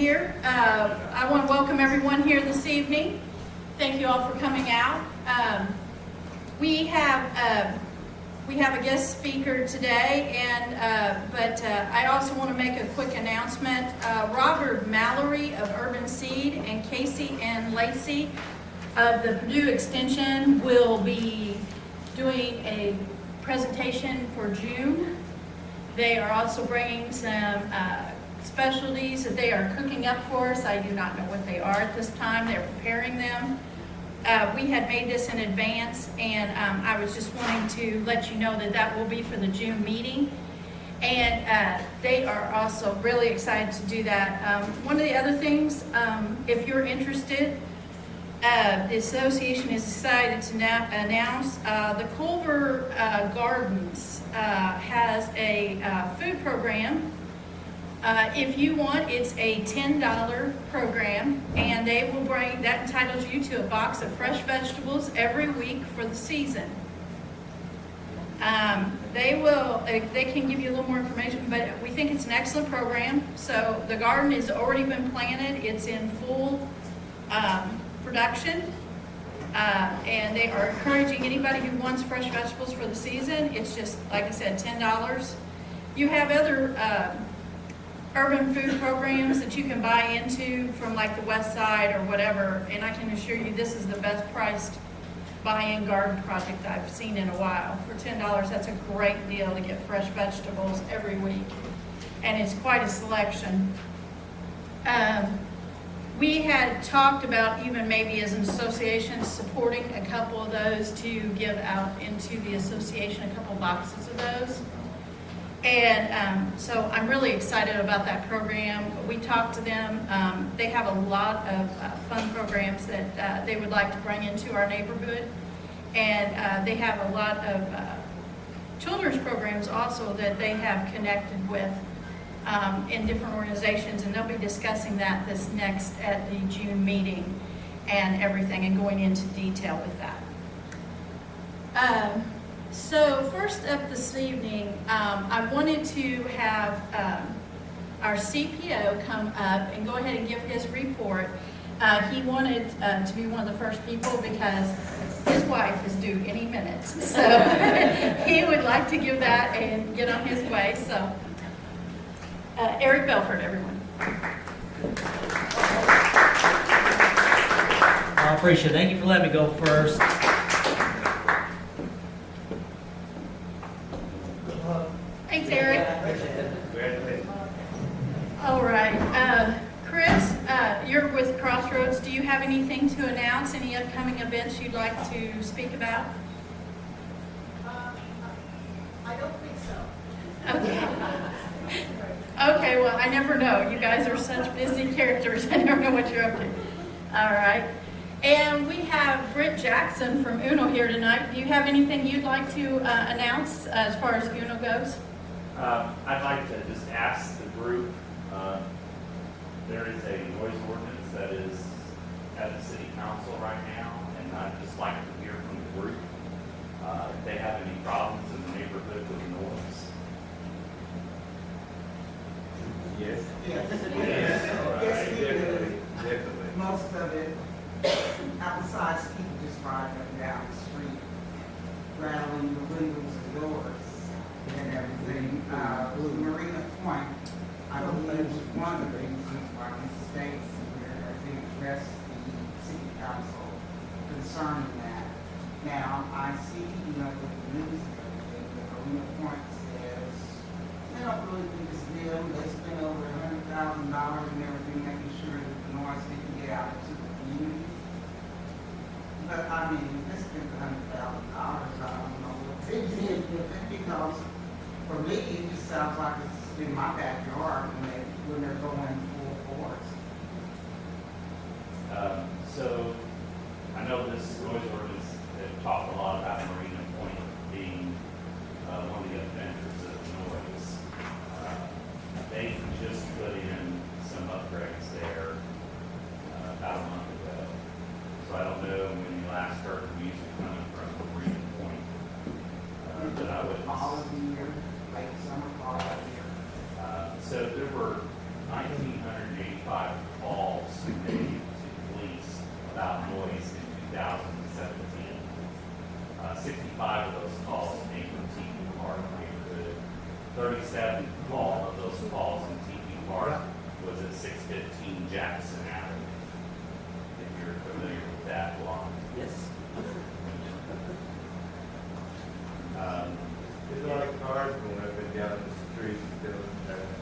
here. I want to welcome everyone here this evening. Thank you all for coming out. We have a guest speaker today, but I also want to make a quick announcement. Robert Mallory of Urban Seed and Casey and Lacey of the Purdue Extension will be doing a presentation for June. They are also bringing some specialties that they are cooking up for us. I do not know what they are at this time. They're preparing them. We had made this in advance, and I was just wanting to let you know that that will be for the June meeting. And they are also really excited to do that. One of the other things, if you're interested, the association has decided to now announce the Culver Gardens has a food program. If you want, it's a $10 program, and they will bring, that entitles you to a box of fresh vegetables every week for the season. They can give you a little more information, but we think it's an excellent program. So the garden has already been planted. It's in full production, and they are encouraging anybody who wants fresh vegetables for the season. It's just, like I said, $10. You have other urban food programs that you can buy into from like the West Side or whatever, and I can assure you this is the best priced buy-in garden project I've seen in a while. For $10, that's a great deal to get fresh vegetables every week, and it's quite a selection. We had talked about even maybe as an association supporting a couple of those to give out into the association, a couple boxes of those. And so I'm really excited about that program. We talked to them. They have a lot of fun programs that they would like to bring into our neighborhood. And they have a lot of children's programs also that they have connected with in different organizations. And they'll be discussing that this next at the June meeting and everything, and going into detail with that. So first up this evening, I wanted to have our CPO come up and go ahead and give his report. He wanted to be one of the first people because his wife is due any minute. So he would like to give that and get on his way. So Eric Belford, everyone. I appreciate it. Thank you for letting me go first. Thanks, Eric. All right. Chris, you're with Crossroads. Do you have anything to announce? Any upcoming events you'd like to speak about? I don't think so. Okay. Okay, well, I never know. You guys are such busy characters. I never know what you're up to. All right. And we have Britt Jackson from UNO here tonight. Do you have anything you'd like to announce as far as UNO goes? I'd like to just ask the group, there is a noise ordinance that is at the city council right now, and I'd just like to hear from the group if they have any problems in the neighborhood with noise. Yes. Yes. Yes, definitely, definitely. Most of it, besides people just riding up and down the street, rattling the windows and doors and everything. Marina Point, I believe, was one of the reasons why Mrs. States here, I think, addressed the city council concerning that. Now, I see, with the news and everything, that Marina Point says, they don't really think it's a deal. They spend over $100,000 and everything, making sure that the noise didn't get out to the community. But I mean, they spent $100,000, I don't know what they did with it, because for me, it just sounds like it's in my backyard when they're going full force. So I know this noise ordinance, they've talked a lot about Marina Point being one of the offenders of noise. They just put in some upgrades there about a month ago. So I don't know when you last heard the music coming from Marina Point, but I would. All of the year, late summer, fall of the year. So there were 1,985 65 of those calls came from TP Park neighborhood. 37 of those calls in TP Park was at 615 Jackson Avenue. If you're familiar with that block. Yes. There's a lot of cars going up and down the street, doing,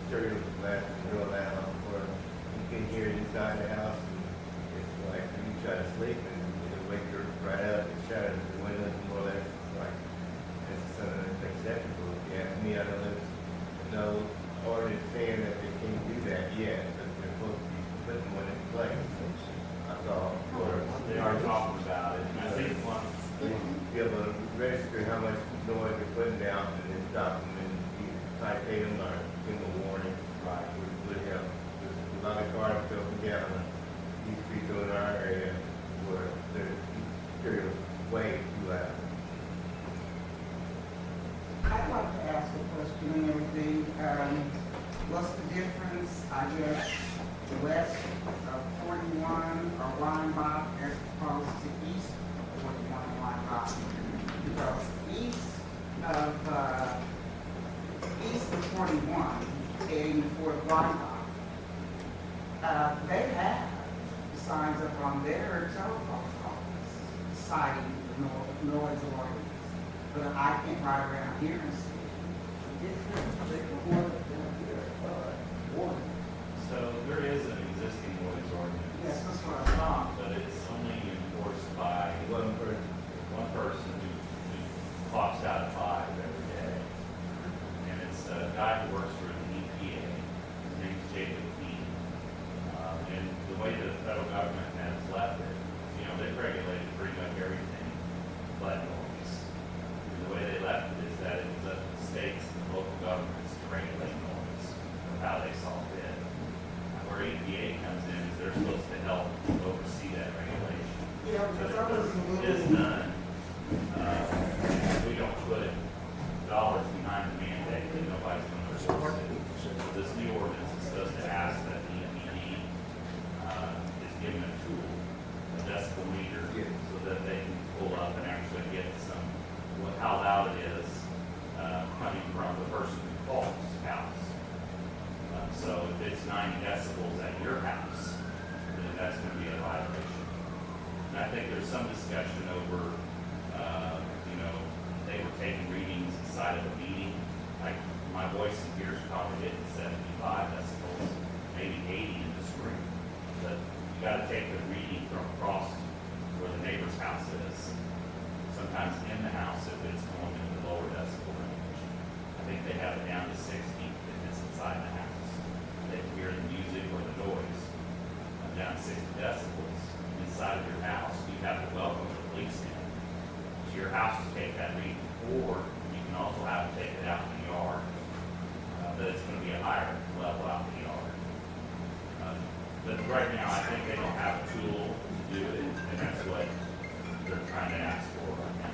stereo blasting real loud, or you can hear it inside the house, and it's like, when you try to sleep, and it'll wake you right out, and shatter the windows and all that, it's like, it's unacceptable. Yeah, to me, I know there's no ordinance saying that they can't do that yet, but they're supposed to be putting one in place. That's all. They are talking about it, and I think one, Be able to register how much noise they're putting down and then stop them and either citate them or give them a warning. Right. Would help. There's a lot of cars going down these streets over in our area where they're way too loud. I'd like to ask a question and everything. What's the difference, I guess, west of 41 or Weinbach as opposed to east of 41 and Weinbach? Because east of 41, heading toward Weinbach, they have signs up on their telephone poles citing the noise ordinance. But I can't ride around here and see. so there is an existing noise ordinance. Yes, that's what I thought. But it's only enforced by One person. one person who clocks out at 5 every day. And it's a guy who works for the EPA. His name's Jacob Keane. And the way the federal government has left it, you know, they've regulated pretty much everything but noise. And the way they left it is that it was up to the states and local governments to regulate noise of how they saw fit. And where EPA comes in is they're supposed to help oversee that regulation. Yeah, because I was a But it's little, done. We don't put dollars behind the mandate, that nobody's going to enforce it. This new ordinance is supposed to ask that the EPD is given a tool, a decibel meter, so that they can pull up and actually get some, how loud it is coming from the person who calls house. So if it's 90 decibels at your house, then that's going to be a violation. And I think there's some discussion over, you know, they were taking readings inside of a meeting. Like my voice in here is probably hitting 75 decibels, maybe 80 in this room. But you got to take the reading from across where the neighbor's house is. Sometimes in the house if it's going in the lower decibel range. I think they have it down to 60 if it's inside the house. They can hear the music or the noise down 60 decibels inside of your house. You have to welcome the police in to your house to take that reading, or you can also have to take it out in the yard. But it's going to be a higher level out in the yard. But right now, I think they don't have a tool to do it, and that's what they're trying to ask for right now.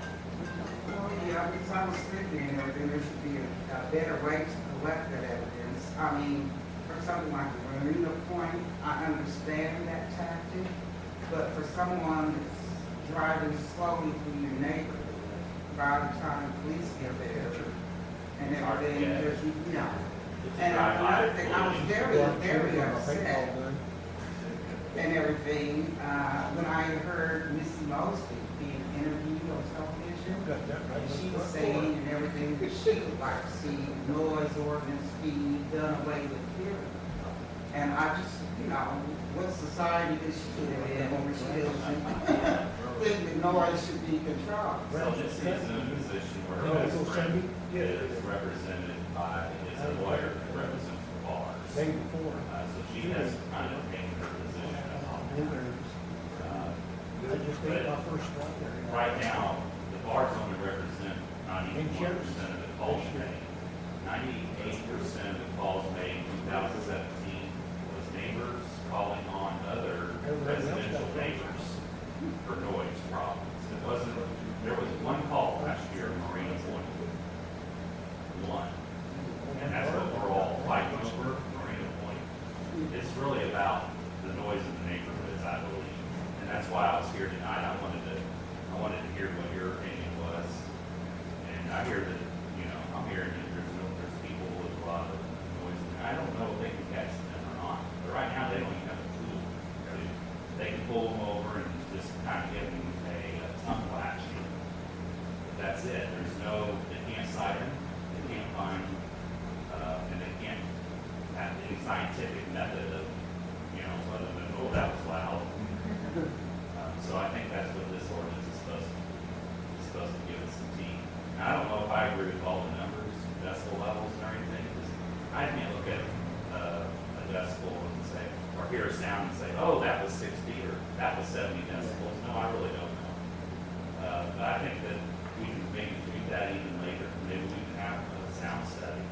well, yeah, because I was thinking, you know, there should be a better way to collect that evidence. I mean, for something like the Marina Point, I understand that tactic, but for someone that's driving slowly through your neighborhood, by the time the police get there, and everything, Yeah. there's, you know. It's And drive-by another thing, I was footage. very upset and everything, when I heard Missy Mosby being interviewed on television. And she was saying and everything that she would like to see noise ordinance be done away with here. And I just, you know, what society does she live in where she doesn't think that noise should be controlled? So this is in a position where her best friend is represented by, is a lawyer that represents the bars. So she has kind of taken her position up on that. Right now, the bars only represent 94% of the calls made. 98% of the calls made in 2017 was neighbors calling on other residential neighbors for noise problems. It wasn't, there was one call last year in Marina Point. One. And that's what we're all fighting over, Marina Point. It's really about the noise in the neighborhoods, I believe. And that's why I was here tonight. I wanted to hear what your opinion was scientific method of, other than, oh, that was loud. So I think that's what this ordinance is supposed to give us some teeth. And I don't know if I agree with all the numbers, decibel levels and everything, because I can't look at a decibel and say, or hear a sound and say, oh, that was 60 or that was 70 decibels. No, I really don't know. But I think that we can maybe tweak that even later. Maybe we can have a sound study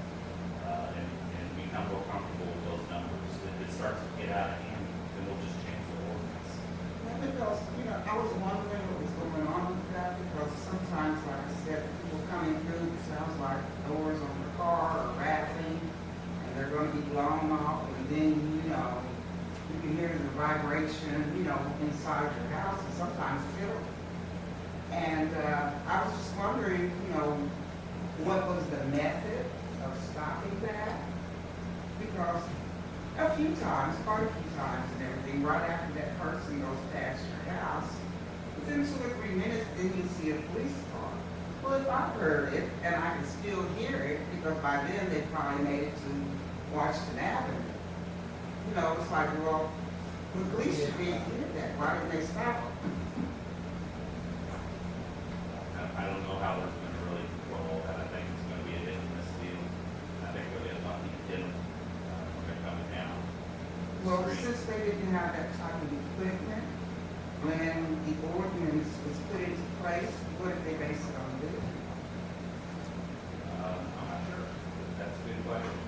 and become more comfortable with those numbers. If it starts to get out of hand, then we'll just change the ordinance. Well, because, I was wondering what was going on with that, because sometimes, like I said, people coming through, it sounds like doors on the car are rattling, and they're gonna be blown off, and then, you can hear the vibration, inside your house, and sometimes feel it. And, I was just wondering, what was the method of stopping that? Because a few times, quite a few times and everything, right after that person goes past your house, within 2 or 3 minutes, then you see a police car. Well, if I heard it, and I can still hear it, because by then they probably made it to Washington Avenue. It's like, well, the police should be able to hear that. Why didn't they stop them? I don't know how they're going to really control that. I think it's going to be a hit and miss deal. I think we'll get lucky to get them when they're coming down. the Well, street. since they didn't have that type of equipment, when the ordinance was put into place, what did they base it on doing? I'm not sure. That's a good question.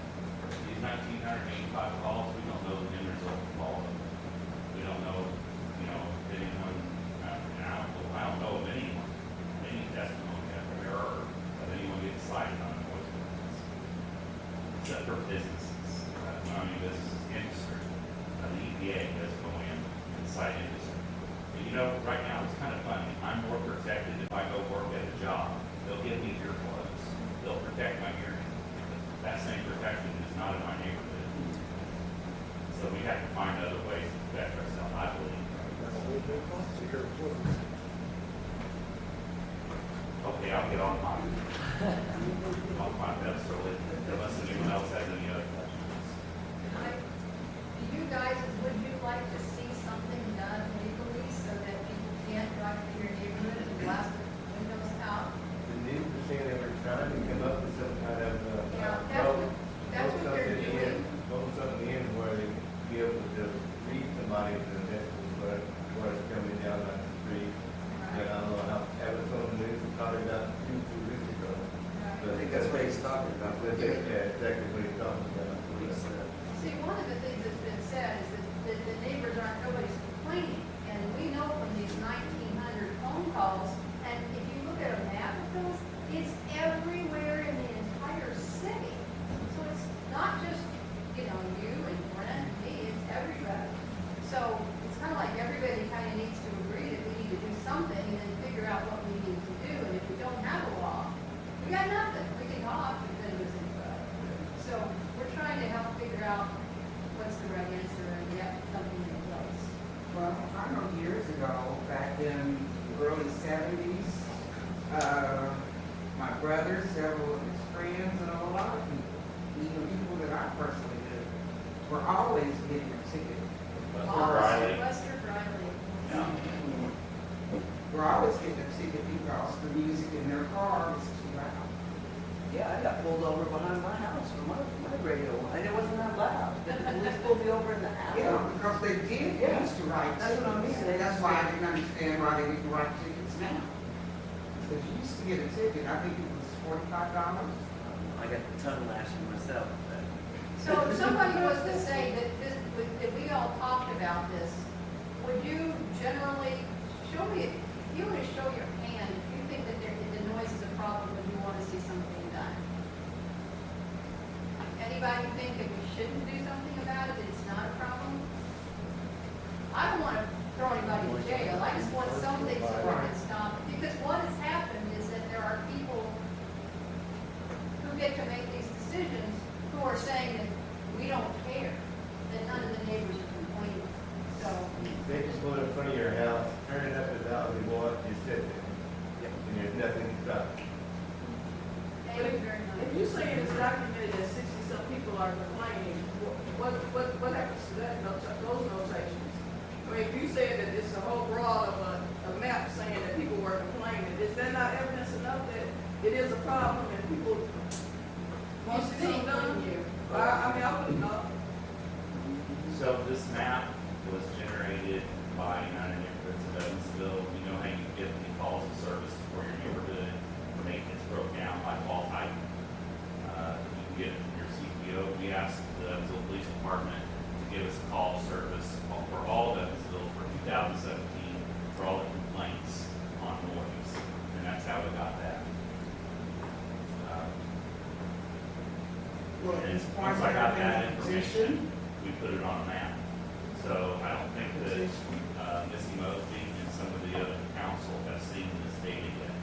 These 1,985 calls, we don't know the end result of all of them. We don't know, if anyone, I don't know of any testimony I've ever heard of anyone getting cited on a noise ordinance. Except for businesses, businesses, industry. The EPA does go in and cite industry. But right now it's kind of funny. I'm more protected if I go work at a job. They'll give me earplugs. They'll protect my hearing. That same protection is not in my neighborhood. So we have to find other ways to protect ourselves, I believe. Okay, I'll get on my pedestal unless anyone else has any other questions. You guys, would you like to see something done legally so that people can't drive through your neighborhood and blast their windows out? The need to see that we're trying to come up with some kind of, That's what they're doing. vote something in where they be able to read somebody to the next one, where it's coming down on the street. And I don't know how, have it on the news, probably about 2 weeks ago. I think that's what he's talking about. Yeah, exactly what he's talking about. See, one of the things that's been said is that the neighbors aren't, nobody's complaining. And we know from these 1,900 phone calls, and if you look at a map of those, it's everywhere in the entire city. So it's not just, you and Brent and me, it's everybody. So it's kind of like everybody kind of needs to agree that we need to do something and then figure out what we need to do. And if we don't have a law, we got nothing. We can talk, but then it was input. So we're trying to help figure out what's the right answer and get something in place. Well, I know years ago, back in the early 70s, my brother, several of his friends, and a lot of people, even people that I personally knew, were always getting a ticket. Riley. Lester Riley. Yeah. Were always getting a ticket because the music in their car was too loud. Yeah, I got pulled over behind my house for my radio, and it wasn't that loud. But the police pulled me over in the alley. Yeah, because they did Yeah. used to write That's what I tickets. mean. That's why I didn't understand why they didn't write tickets now. Because you used to get a ticket, I think it was $45. I got the tongue lashing myself. But So if somebody was to say that that we all talked about this, would you generally, show me, if you want to show your hand, if you think that the noise is a problem, would you want to see something done? Anybody think that we shouldn't do something about it, that it's not a problem? I don't want to throw anybody in jail, I just want some things to work and stop. Because what has happened is that there are people who get to make these decisions who are saying that we don't care, that none of the neighbors are complaining. So, They just go in front of your house, turn it up as loud as you want, you sit there, and there's nothing to stop. thank you very much. If you say it's documented that 60-some people are complaining, what Is that not evidence enough that it is a problem and people want to see it done? I mean, I wouldn't know. So this map was generated by United Neighborhoods of Evansville. You know how you get the calls of service for your neighborhood, maintenance broke down by call type. You can get it from your CPO. We asked the Evansville Police Department to give us a call service for all of Evansville for 2017 for all the complaints on noise, and that's how we got that. Well, And it's once I got that position. information, we put it on a map. So I don't think that Missy Mosby and some of the other council have seen this data yet.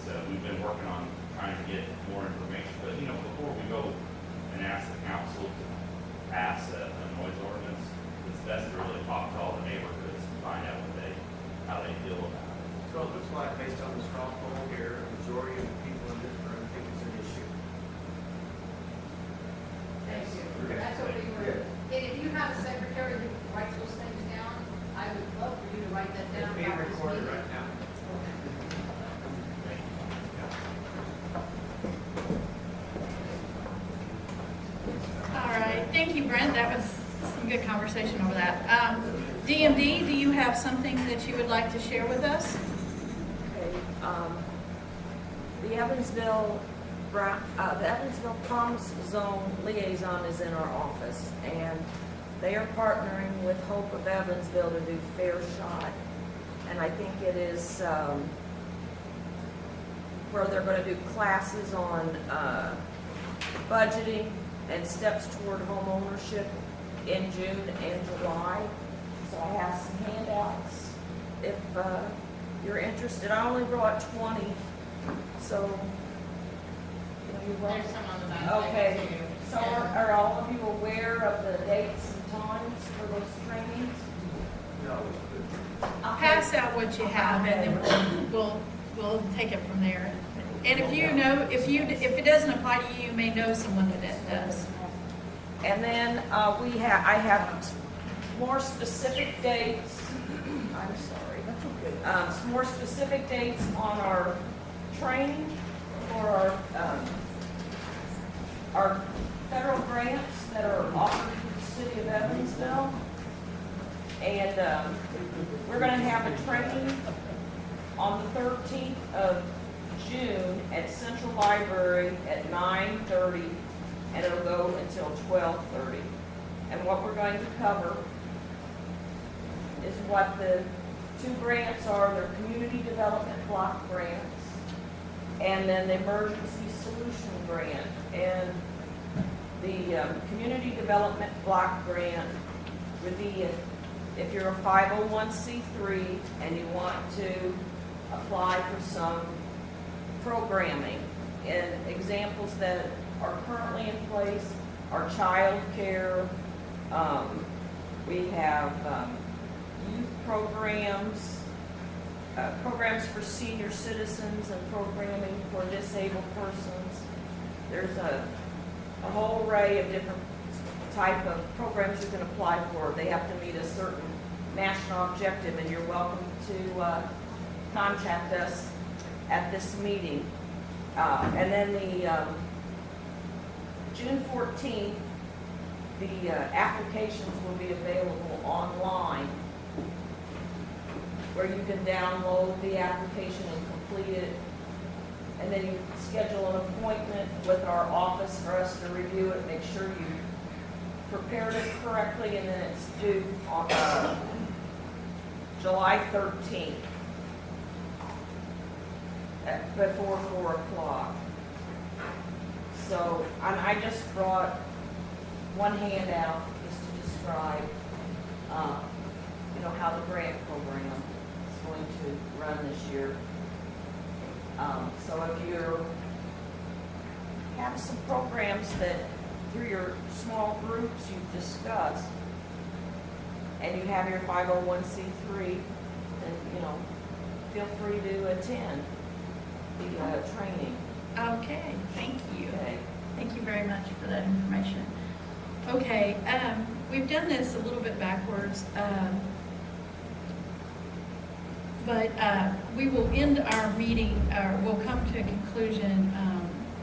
So we've been working on trying to get more information, but you know, before we go and ask the council to pass a noise ordinance, it's best to really talk to all the neighborhoods and find out how they feel about it. So it looks like, based on the straw poll here, a majority of the people in this room think it's an issue. Thank you. That's what we were, and if you have a secretary who writes those things down, I would love for you to write that down. It's being about this recorded meeting. right now. All right, thank you, Brent. That was some good conversation over that. DMD, do you have something that you would like to share with us? Okay, the Evansville Promise Zone Liaison is in our office, and they are partnering with Hope of Evansville to do Fair Shot. And I think it is where they're going to do classes on budgeting and steps toward home ownership in June and July. So I have some handouts if you're interested. I only brought 20, so you're welcome. There's some on the back. Okay, so are all of you aware of the dates and times for those trainings? No. Pass out what you have, and then we'll take it from there. And if you know, if it doesn't apply to you, you may know someone that it does. And then I have more specific dates. I'm sorry. Some more specific dates on our training for our federal grants that are offered to the city of Evansville. And we're going to have a training on the 13th of June at Central Library at 9:30, and it'll go until 12:30. And what we're going to cover is what the two grants are. They're community development block grants and then the emergency solution grant. And the community development block grant would be if you're a 501c3 and you want to apply for some programming. And examples that are currently in place are child care. We have youth programs, programs for senior citizens, and programming for disabled persons. There's a whole array of different type of programs you can apply for. They have to meet a certain national objective, and you're welcome to contact us at this meeting. And then the June 14th, the applications will be available online, where you can download the application and complete it. And then you schedule an appointment with our office for us to review it, make sure you prepared it correctly, and then it's due on July 13th before 4 o'clock. So, and I just brought one handout just to describe, how the grant program is going to run this year. So if you have some programs that through your small groups you've discussed, and you have your 501c3, then, feel free to attend the training. Okay, thank you. Okay. Thank you very much for that information. Okay, we've done this a little bit backwards. But we will end our meeting, we'll come to a conclusion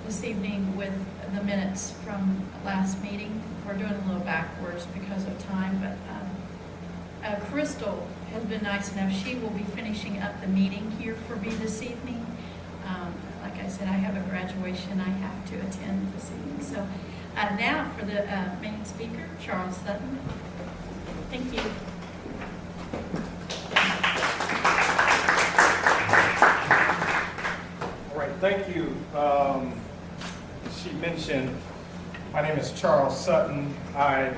this evening with the minutes from last meeting. We're doing a little backwards because of time, but Crystal has been nice enough. She will be finishing up the meeting here for me this evening. Like I said, I have a graduation I have to attend this evening. So now for the main speaker, Charles Sutton. Thank you. All right, thank you. She mentioned, my name is Charles Sutton. I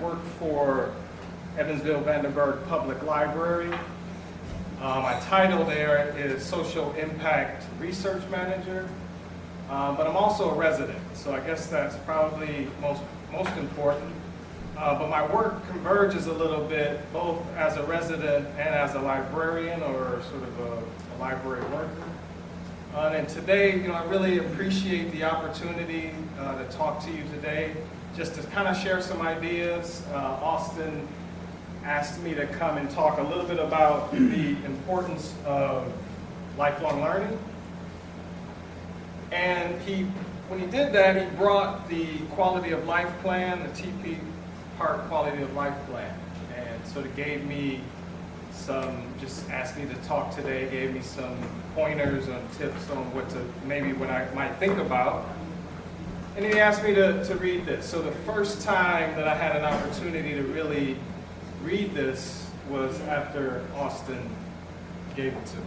work for Evansville Vandenberg Public Library. My title there is Social Impact Research Manager, but I'm also a resident, so I guess that's probably most important. But my work converges a little bit, both as a resident and as a librarian or sort of a library worker. And today, I really appreciate the opportunity to talk to you today, just to kind of share some ideas. Austin asked me to come and talk a little bit about the importance of lifelong learning. And when he did that, he brought the quality of life plan, the TP Park quality of life plan, and sort of gave me just asked me to talk today, gave me some pointers and tips on what I might think about. And he asked me to read this. So the first time that I had an opportunity to really read this was after Austin gave it to me.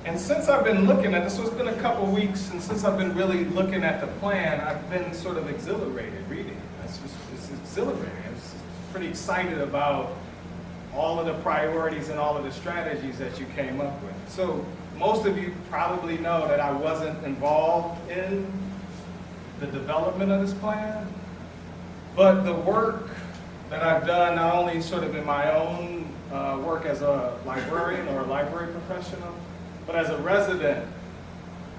And since I've been looking at this, so it's been a couple weeks, and since I've been really looking at the plan, I've been sort of exhilarated reading it. It's exhilarating. I'm pretty excited about all of the priorities and all of the strategies that you came up with. So most of you probably know that I wasn't involved in the development of this plan, but the work that I've done, not only sort of in my own work as a librarian or a library professional, but as a resident,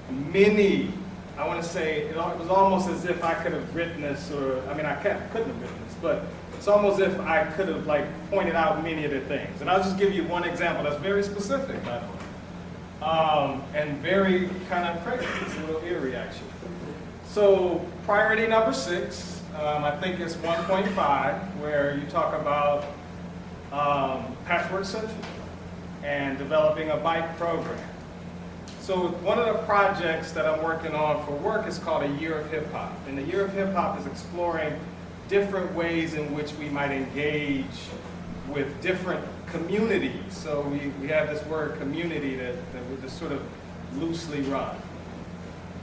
I want to say, it was almost as if I could have written this, couldn't have written this, but it's almost as if I could have pointed out many of the things. And I'll just give you one example that's very specific, by the way, and very kind of crazy. It's a little eerie, actually. So priority number 6, I think it's 1.5, where you talk about Patchwork Central and developing a bike program. So one of the projects that I'm working on for work is called A Year of Hip Hop. And the Year of Hip Hop is exploring different ways in which we might engage with different communities. So we have this word community that we just sort of loosely run.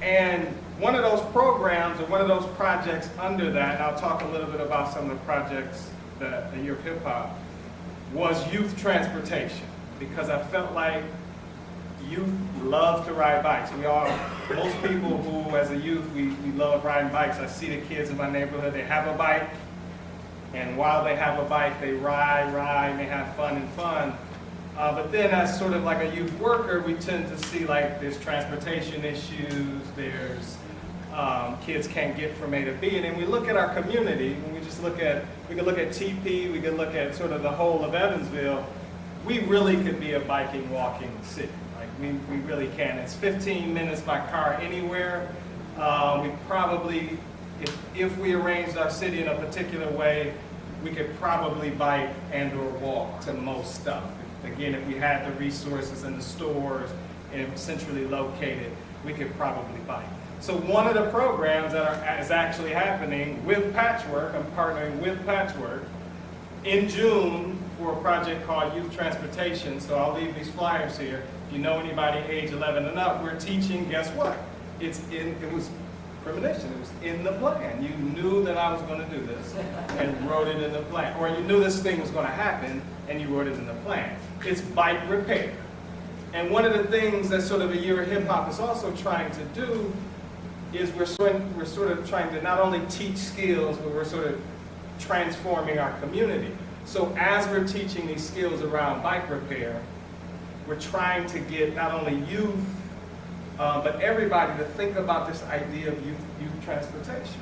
And one of those programs or one of those projects under that, and I'll talk a little bit about some of the projects that A Year of Hip Hop, was youth transportation, because I felt like youth love to ride bikes. Most people who, as a youth, we love riding bikes. I see the kids in my neighborhood, they have a bike, and while they have a bike, they ride, and they have fun. But then as sort of like a youth worker, we tend to see there's transportation issues, there's kids can't get from A to B, and then we look at our community, and we could look at TP, we could look at sort of the whole of Evansville. We really could be a biking, walking city. We really can. It's 15 minutes by car anywhere. We probably, if we arranged our city in a particular way, we could probably bike and or walk to most stuff. Again, if we had the resources and the stores and centrally located, we could probably bike. So one of the programs that is actually happening with Patchwork, I'm partnering with Patchwork, in June for a project called Youth Transportation. So I'll leave these flyers here. If you know anybody age 11 and up, we're teaching, guess what? It was premonition, it was in the plan. You knew that I was going to do this and wrote it in the plan. Or you knew this thing was going to happen and you wrote it in the plan. It's bike repair. And one of the things that sort of A Year of Hip Hop is also trying to do is we're sort of trying to not only teach skills, but we're sort of transforming our community. So as we're teaching these skills around bike repair, we're trying to get not only youth, but everybody to think about this idea of youth transportation.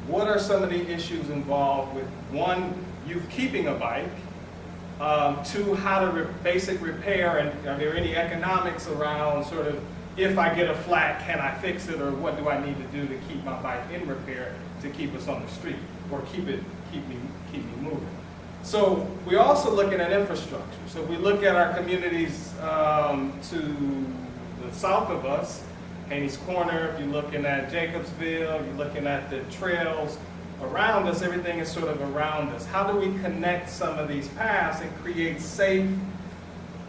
What are some of the issues involved with, one, youth keeping a bike, to how to basic repair, and are there any economics around sort of, if I get a flat, can I fix it, or what do I need to do to keep my bike in repair to keep us on the street, or keep me moving. So we're also looking at infrastructure. So if we look at our communities to the south of us, Haney's Corner, if you're looking at Jacobsville, you're looking at the trails around us, everything is sort of around us. How do we connect some of these paths and create safe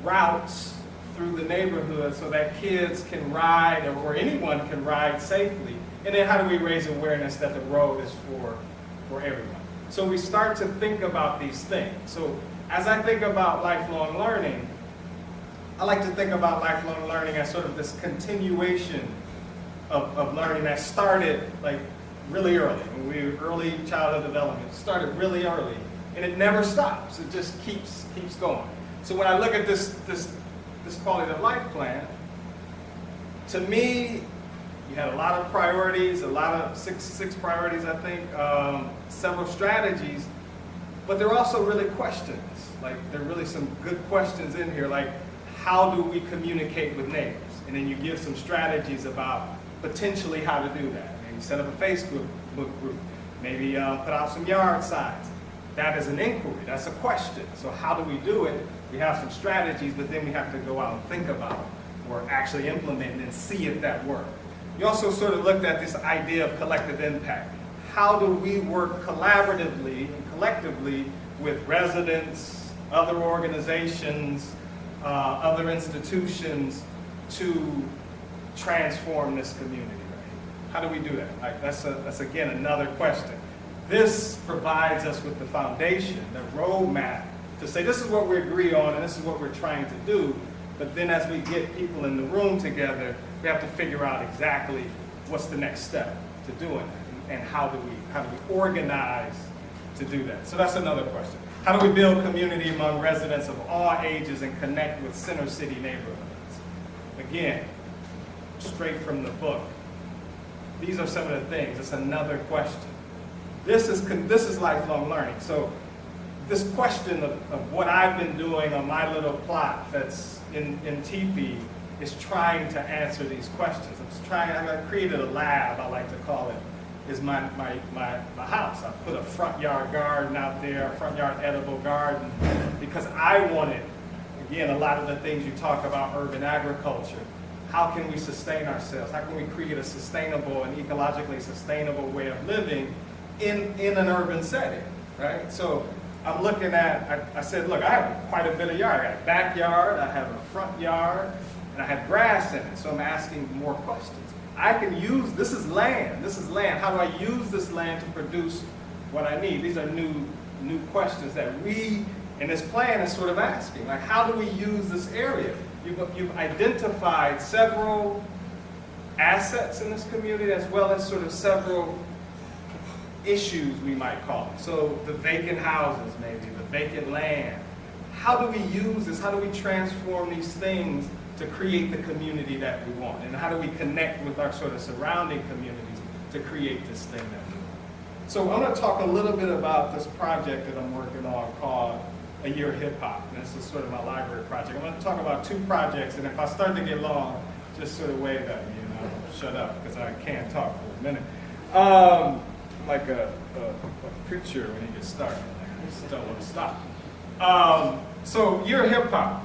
routes through the neighborhood so that kids can ride, or anyone can ride safely? And then how do we raise awareness that the road is for everyone? So we start to think about these things. So as I think about lifelong learning, I like to think about lifelong learning as sort of this continuation of learning that started like really early. When we were early childhood development, started really early, and it never stops. It just keeps going. So when I look at this quality of life plan, to me, you had a lot of priorities, a lot of six priorities, I think, several strategies, but there are also really questions. Like, there are really some good questions in here, like, how do we communicate with neighbors? And then you give some strategies about potentially how to do that. Maybe set up a Facebook group, maybe put out some yard signs. That is an inquiry, that's a question. So how do we do it? We have some strategies, but then we have to go out and think about it, or actually implement it and see if that works. You also sort of looked at this idea of collective impact. How do we work collaboratively and collectively with residents, other organizations, other institutions to transform this community? Right? How do we do that? Like, that's again another question. This provides us with the foundation, the roadmap to say this is what we agree on and this is what we're trying to do. But then as we get people in the room together, we have to figure out exactly what's the next step to doing it, and how do we organize to do that. So that's another question. How do we build community among residents of all ages and connect with center city neighborhoods? Again, straight from the book. These are some of the things. It's another question. This is lifelong learning. So this question of what I've been doing on my little plot that's in Teepee is trying to answer these questions. I've created a lab, I like to call it, is my house. I put a front yard garden out there, a front yard edible garden, because I wanted, again, a lot of the things you talk about, urban agriculture. How can we sustain ourselves? How can we create a sustainable and ecologically sustainable way of living in an urban setting, right? So I'm looking at, I said, look, I have quite a bit of yard. I got a backyard, I have a front yard, and I have grass in it. So I'm asking more questions. I can use, this is land. How do I use this land to produce what I need? These are new questions that we, in this plan, is sort of asking. Like, how do we use this area? You've identified several assets in this community, as well as sort of several issues, we might call them. So the vacant houses, maybe, the vacant land. How do we use this? How do we transform these things to create the community that we want? And how do we connect with our sort of surrounding communities to create this thing that we want? So I'm going to talk a little bit about this project that I'm working on called A Year Hip Hop. And this is sort of my library project. I'm going to talk about two projects, and if I start to get long, just sort of wave at me and I'll shut up because I can't talk for a minute. Like a preacher when he gets started. I just don't want to stop. So Year Hip Hop.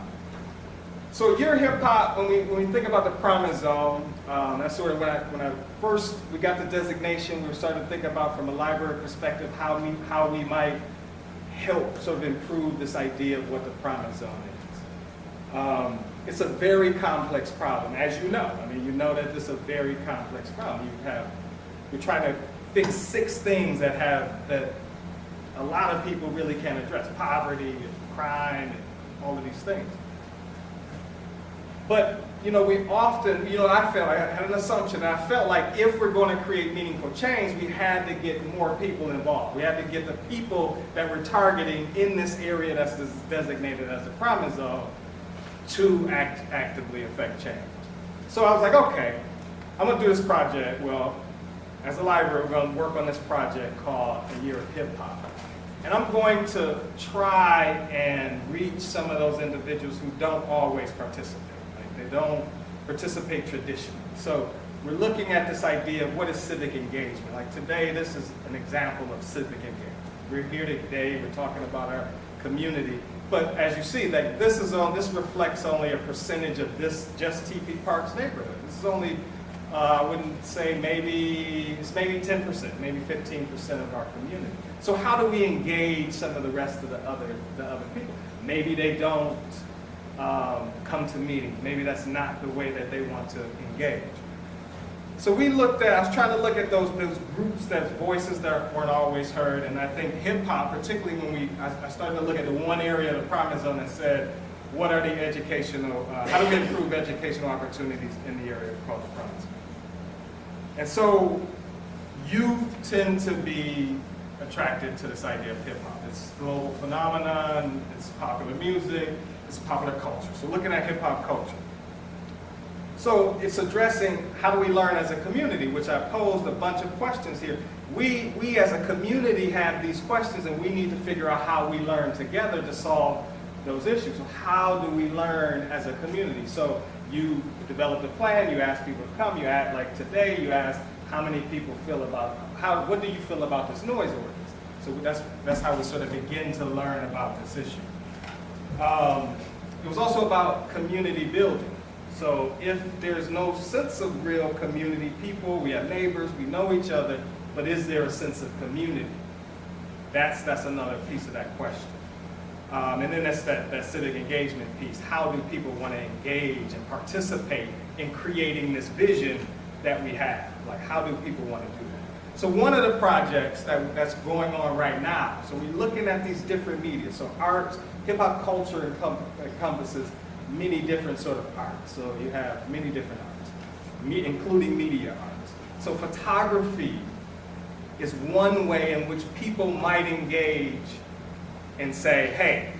So Year Hip Hop, when we think about the Promise Zone, that's sort of when I first we got the designation, we were starting to think about from a library perspective how we might help sort of improve this idea of what the Promise Zone is. It's a very complex problem, as you know. I mean, you know that this is a very complex problem. We're trying to fix 6 things that a lot of people really can't address: poverty, and crime, and all of these things. But we often, I had an assumption, and I felt like if we're going to create meaningful change, we had to get more people involved. We had to get the people that we're targeting in this area that's designated as the Promise Zone to actively affect change. So I was like, okay, I'm going to do this project. Well, as a library, we're going to work on this project called A Year of Hip Hop. And I'm going to try and reach some of those individuals who don't always participate. Like they don't participate traditionally. So we're looking at this idea of what is civic engagement. Like today, this is an example of civic engagement. We're here today, we're talking about our community. But as you see, like this reflects only a percentage of this just TP Parks neighborhood. This is only, I wouldn't say it's maybe 10%, maybe 15% of our community. So how do we engage some of the rest of the other people? Maybe they don't come to meetings. Maybe that's not the way that they want to engage. So I was trying to look at those groups, those voices that weren't always heard, and I think hip hop, particularly when I started to look at the one area of the Promise Zone that said, what are the how do we improve educational opportunities in the area called the Promise Zone? And so youth tend to be attracted to this idea of hip hop. It's a global phenomenon, it's popular music, it's popular culture. So looking at hip hop culture. So it's addressing how do we learn as a community, which I posed a bunch of questions here. We as a community have these questions and we need to figure out how we learn together to solve those issues. So how do we learn as a community? So you developed a plan, you asked people to come, like today you asked how many people feel about, what do you feel about this noise ordinance? So that's how we sort of begin to learn about this issue. It was also about community building. So if there's no sense of real community, people, we have neighbors, we know each other, but is there a sense of community? That's another piece of that question. And then that's that civic engagement piece. How do people want to engage and participate in creating this vision that we have? Like, how do people want to do that? So one of the projects that's going on right now, so we're looking at these different media. So arts, hip-hop culture encompasses many different sort of arts. So you have many different arts, including media arts. So photography is one way in which people might engage and say, hey,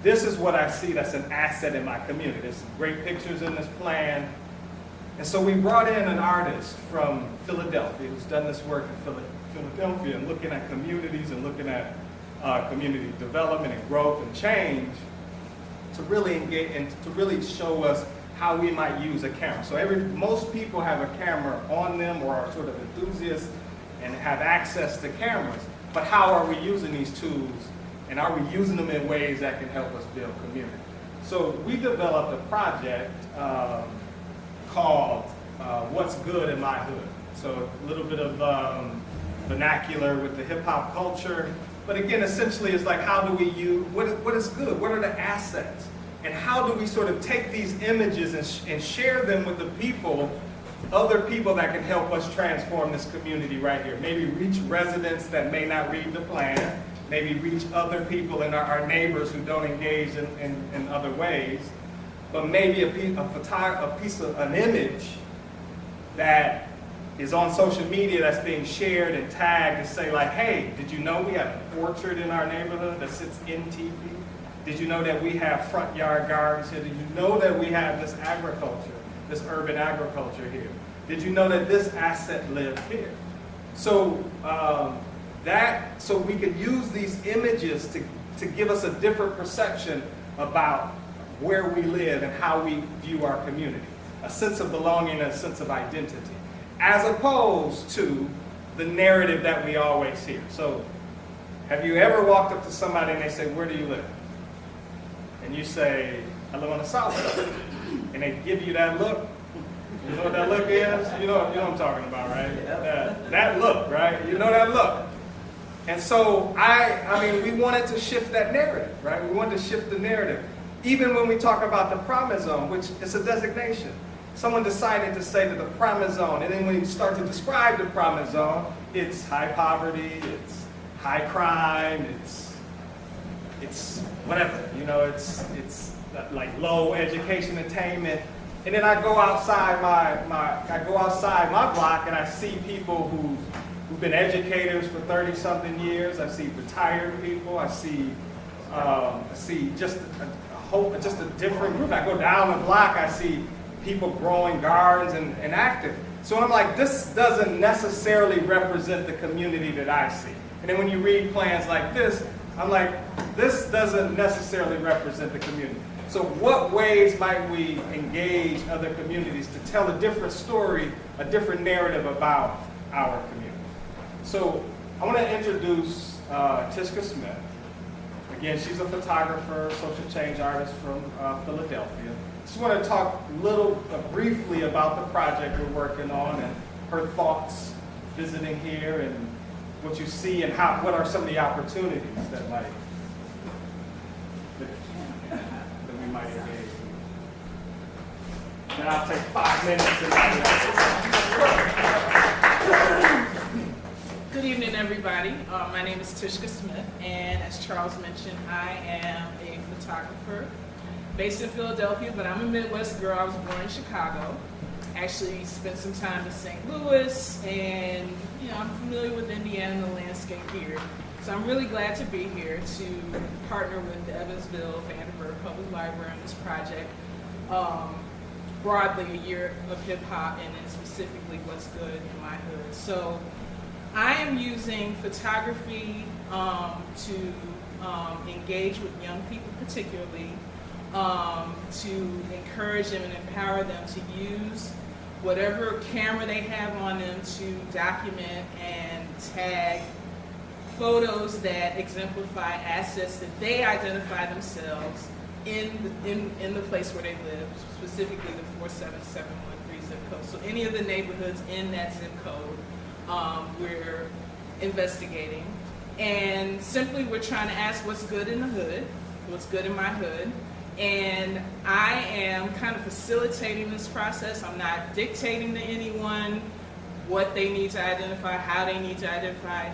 this is what I see that's an asset in my community. There's some great pictures in this plan. And so we brought in an artist from Philadelphia who's done this work in Philadelphia and looking at communities and looking at community development and growth and change to really engage and to really show us how we might use a camera. So most people have a camera on them or are sort of enthusiasts and have access to cameras, but how are we using these tools and are we using them in ways that can help us build community? So we developed a project called What's Good in My Hood. So a little bit of vernacular with the hip hop culture, but again, essentially it's like how do we use, what is good, what are the assets? And how do we sort of take these images and share them with the people, other people that can help us transform this community right here. Maybe reach residents that may not read the plan, maybe reach other people and our neighbors who don't engage in other ways, but maybe an image that is on social media that's being shared and tagged to say like, hey, did you know we have an orchard in our neighborhood that sits in TP? Did you know that we have front yard gardens here? Did you know that we have this agriculture, this urban agriculture here? Did you know that this asset lived here? So so we could use these images to give us a different perception about where we live and how we view our community. A sense of belonging and a sense of identity, as opposed to the narrative that we always hear. So have you ever walked up to somebody and they say, where do you live? And you say, I live on the south side. And they give you that look. You know what that look is? You know what I'm talking about, right? That look, right? You know that look. And so we wanted to shift that narrative, right? We wanted to shift the narrative. Even when we talk about the Promise Zone, which is a designation. Someone decided to say that the Promise Zone, and then when you start to describe the Promise Zone, it's high poverty, it's high crime, it's whatever, it's like low education attainment. And then I go outside my block and I see people who've been educators for 30-something years. I see retired people. I see just a different group. I go down the block. I see people growing gardens and active. So I'm like, this doesn't necessarily represent the community that I see. And then when you read plans like this, I'm like, this doesn't necessarily represent the community. So what ways might we engage other communities to tell a different story, a different narrative about our community? So I want to introduce Tishka Smith. Again, she's a photographer, social change artist from Philadelphia. Just want to talk briefly about the project we're working on and her thoughts visiting here and what you see and what are some of the opportunities that we might engage in. Then I'll take 5 minutes and Good evening, everybody. My name is Tishka Smith, and as Charles mentioned, I am a photographer based in Philadelphia, but I'm a Midwest girl. I was born in Chicago. Actually spent some time in St. Louis, and I'm familiar with Indiana and the landscape here. So I'm really glad to be here to partner with the Evansville Vanderbilt Public Library on this project. Broadly, a year of hip hop, and then specifically what's good in my hood. So I am using photography to engage with young people, particularly to encourage them and empower them to use whatever camera they have on them to document and tag photos that exemplify assets that they identify themselves in the place where they live, specifically the 47713 zip code. So any of the neighborhoods in that zip code we're investigating. And simply we're trying to ask what's good in the hood, what's good in my hood. And I am kind of facilitating this process. I'm not dictating to anyone what they need to identify, how they need to identify.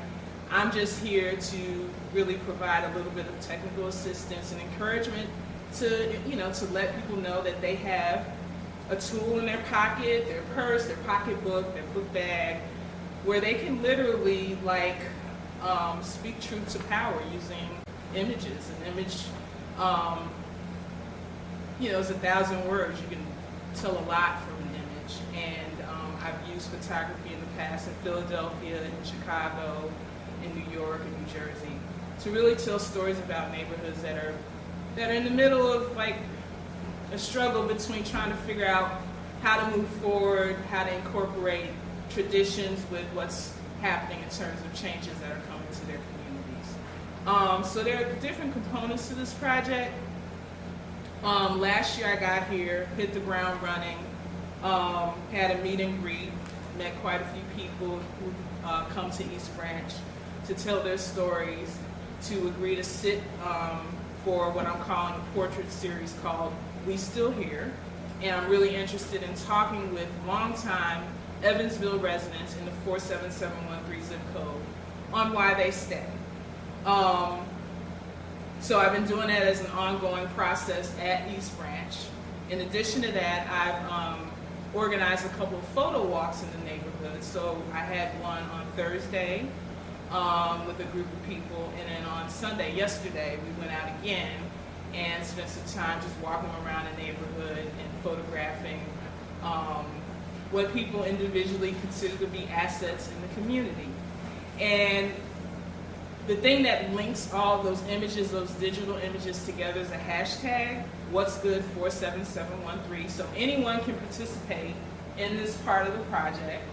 I'm just here to really provide a little bit of technical assistance and encouragement to, to let people know that they have a tool in their pocket, their purse, their pocketbook, their book bag, where they can literally speak truth to power using images. An image, is 1,000 words. You can tell a lot from an image. And I've used photography in the past in Philadelphia, in Chicago, in New York, and New Jersey to really tell stories about neighborhoods that are in the middle of a struggle between trying to figure out how to move forward, how to incorporate traditions with what's happening in terms of changes that are coming to their communities. So there are different components to this project. Last year I got here, hit the ground running, had a meet and greet, met quite a few people who come to East Branch to tell their stories, to agree to sit for what I'm calling a portrait series called We Still Here. And I'm really interested in talking with longtime Evansville residents in the 47713 zip code on why they stay. So I've been doing that as an ongoing process at East Branch. In addition to that, I've organized a couple of photo walks in the neighborhood. So I had one on Thursday with a group of people, and then on Sunday, yesterday, we went out again and spent some time just walking around the neighborhood and photographing what people individually consider to be assets in the community. And the thing that links all those images, those digital images together is a hashtag, What's Good 47713. So anyone can participate in this part of the project.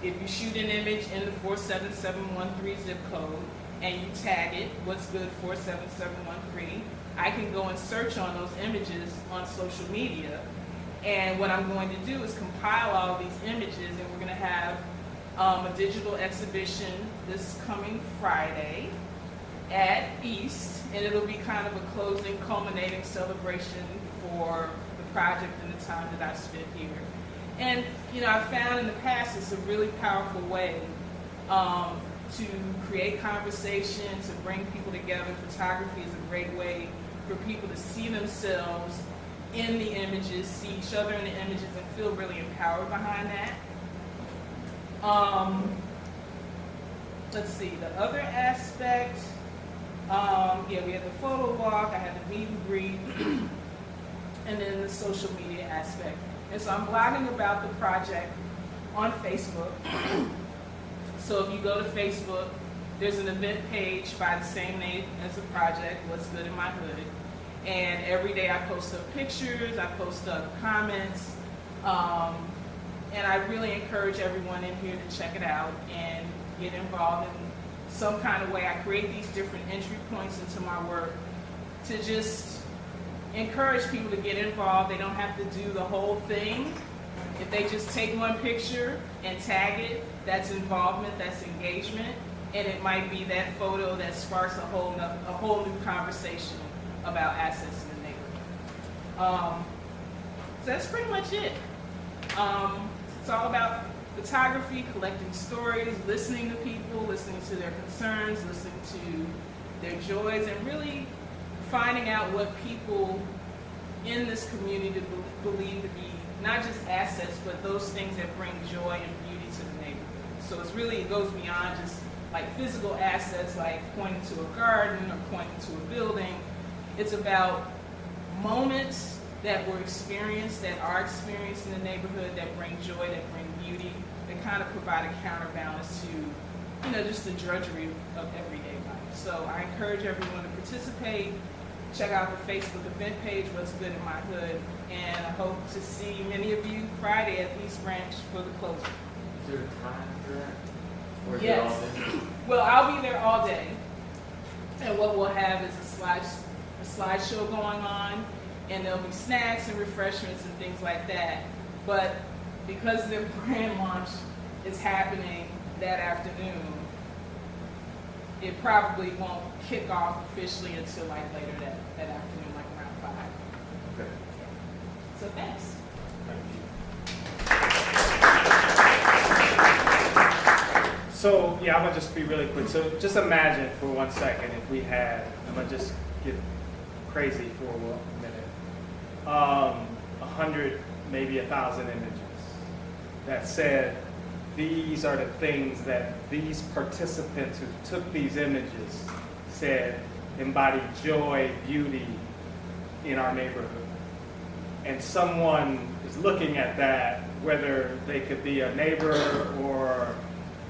If you shoot an image in the 47713 zip code and you tag it, What's Good 47713, I can go and search on those images on social media. And what I'm going to do is compile all these images, and we're going to have a digital exhibition this coming Friday at East, and it'll be kind of a closing, culminating celebration for the project and the time that I've spent here. And, I've found in the past it's a really powerful way to create conversation, to bring people together. Photography is a great way for people to see themselves in the images, see each other in the images, and feel really empowered behind that. Let's see, the other aspect, we had the photo walk, I had the meet and greet, and then the social media aspect. And so I'm blogging about the project on Facebook. So if you go to Facebook, there's an event page by the same name as the project, What's Good in My Hood. And every day I post up pictures, I post up comments, and I really encourage everyone in here to check it out and get involved in some kind of way. I create these different entry points into my work to just encourage people to get involved. They don't have to do the whole thing. If they just take one picture and tag it, that's involvement, that's engagement, and it might be that photo that sparks a whole new conversation about assets in the neighborhood. So that's pretty much it. It's all about photography, collecting stories, listening to people, listening to their concerns, listening to their joys, and really finding out what people in this community believe to be not just assets, but those things that bring joy and beauty to the neighborhood. So it goes beyond just like physical assets like pointing to a garden or pointing to a building. It's about moments that were experienced, that are experienced in the neighborhood, that bring joy, that bring beauty, that kind of provide a counterbalance to, just the drudgery of everyday life. So I encourage everyone to participate. Check out the Facebook event page, What's Good in My Hood, and I hope to see many of you Friday at East Branch for the closing. Is there a time for that? Or is it Yes. all day? Well, I'll be there all day, and what we'll have is a slideshow going on, and there'll be snacks and refreshments and things like that. But because the brand launch is happening that afternoon, it probably won't kick off officially until like later that afternoon, like around 5. Okay. So thanks. So, yeah, I'm gonna just be really quick. So just imagine for 1 second if we had, I'm gonna just get crazy for a minute, 100, maybe 1,000 images that said, these are the things that these participants who took these images said embody joy, beauty in our neighborhood. And someone is looking at that, whether they could be a neighbor or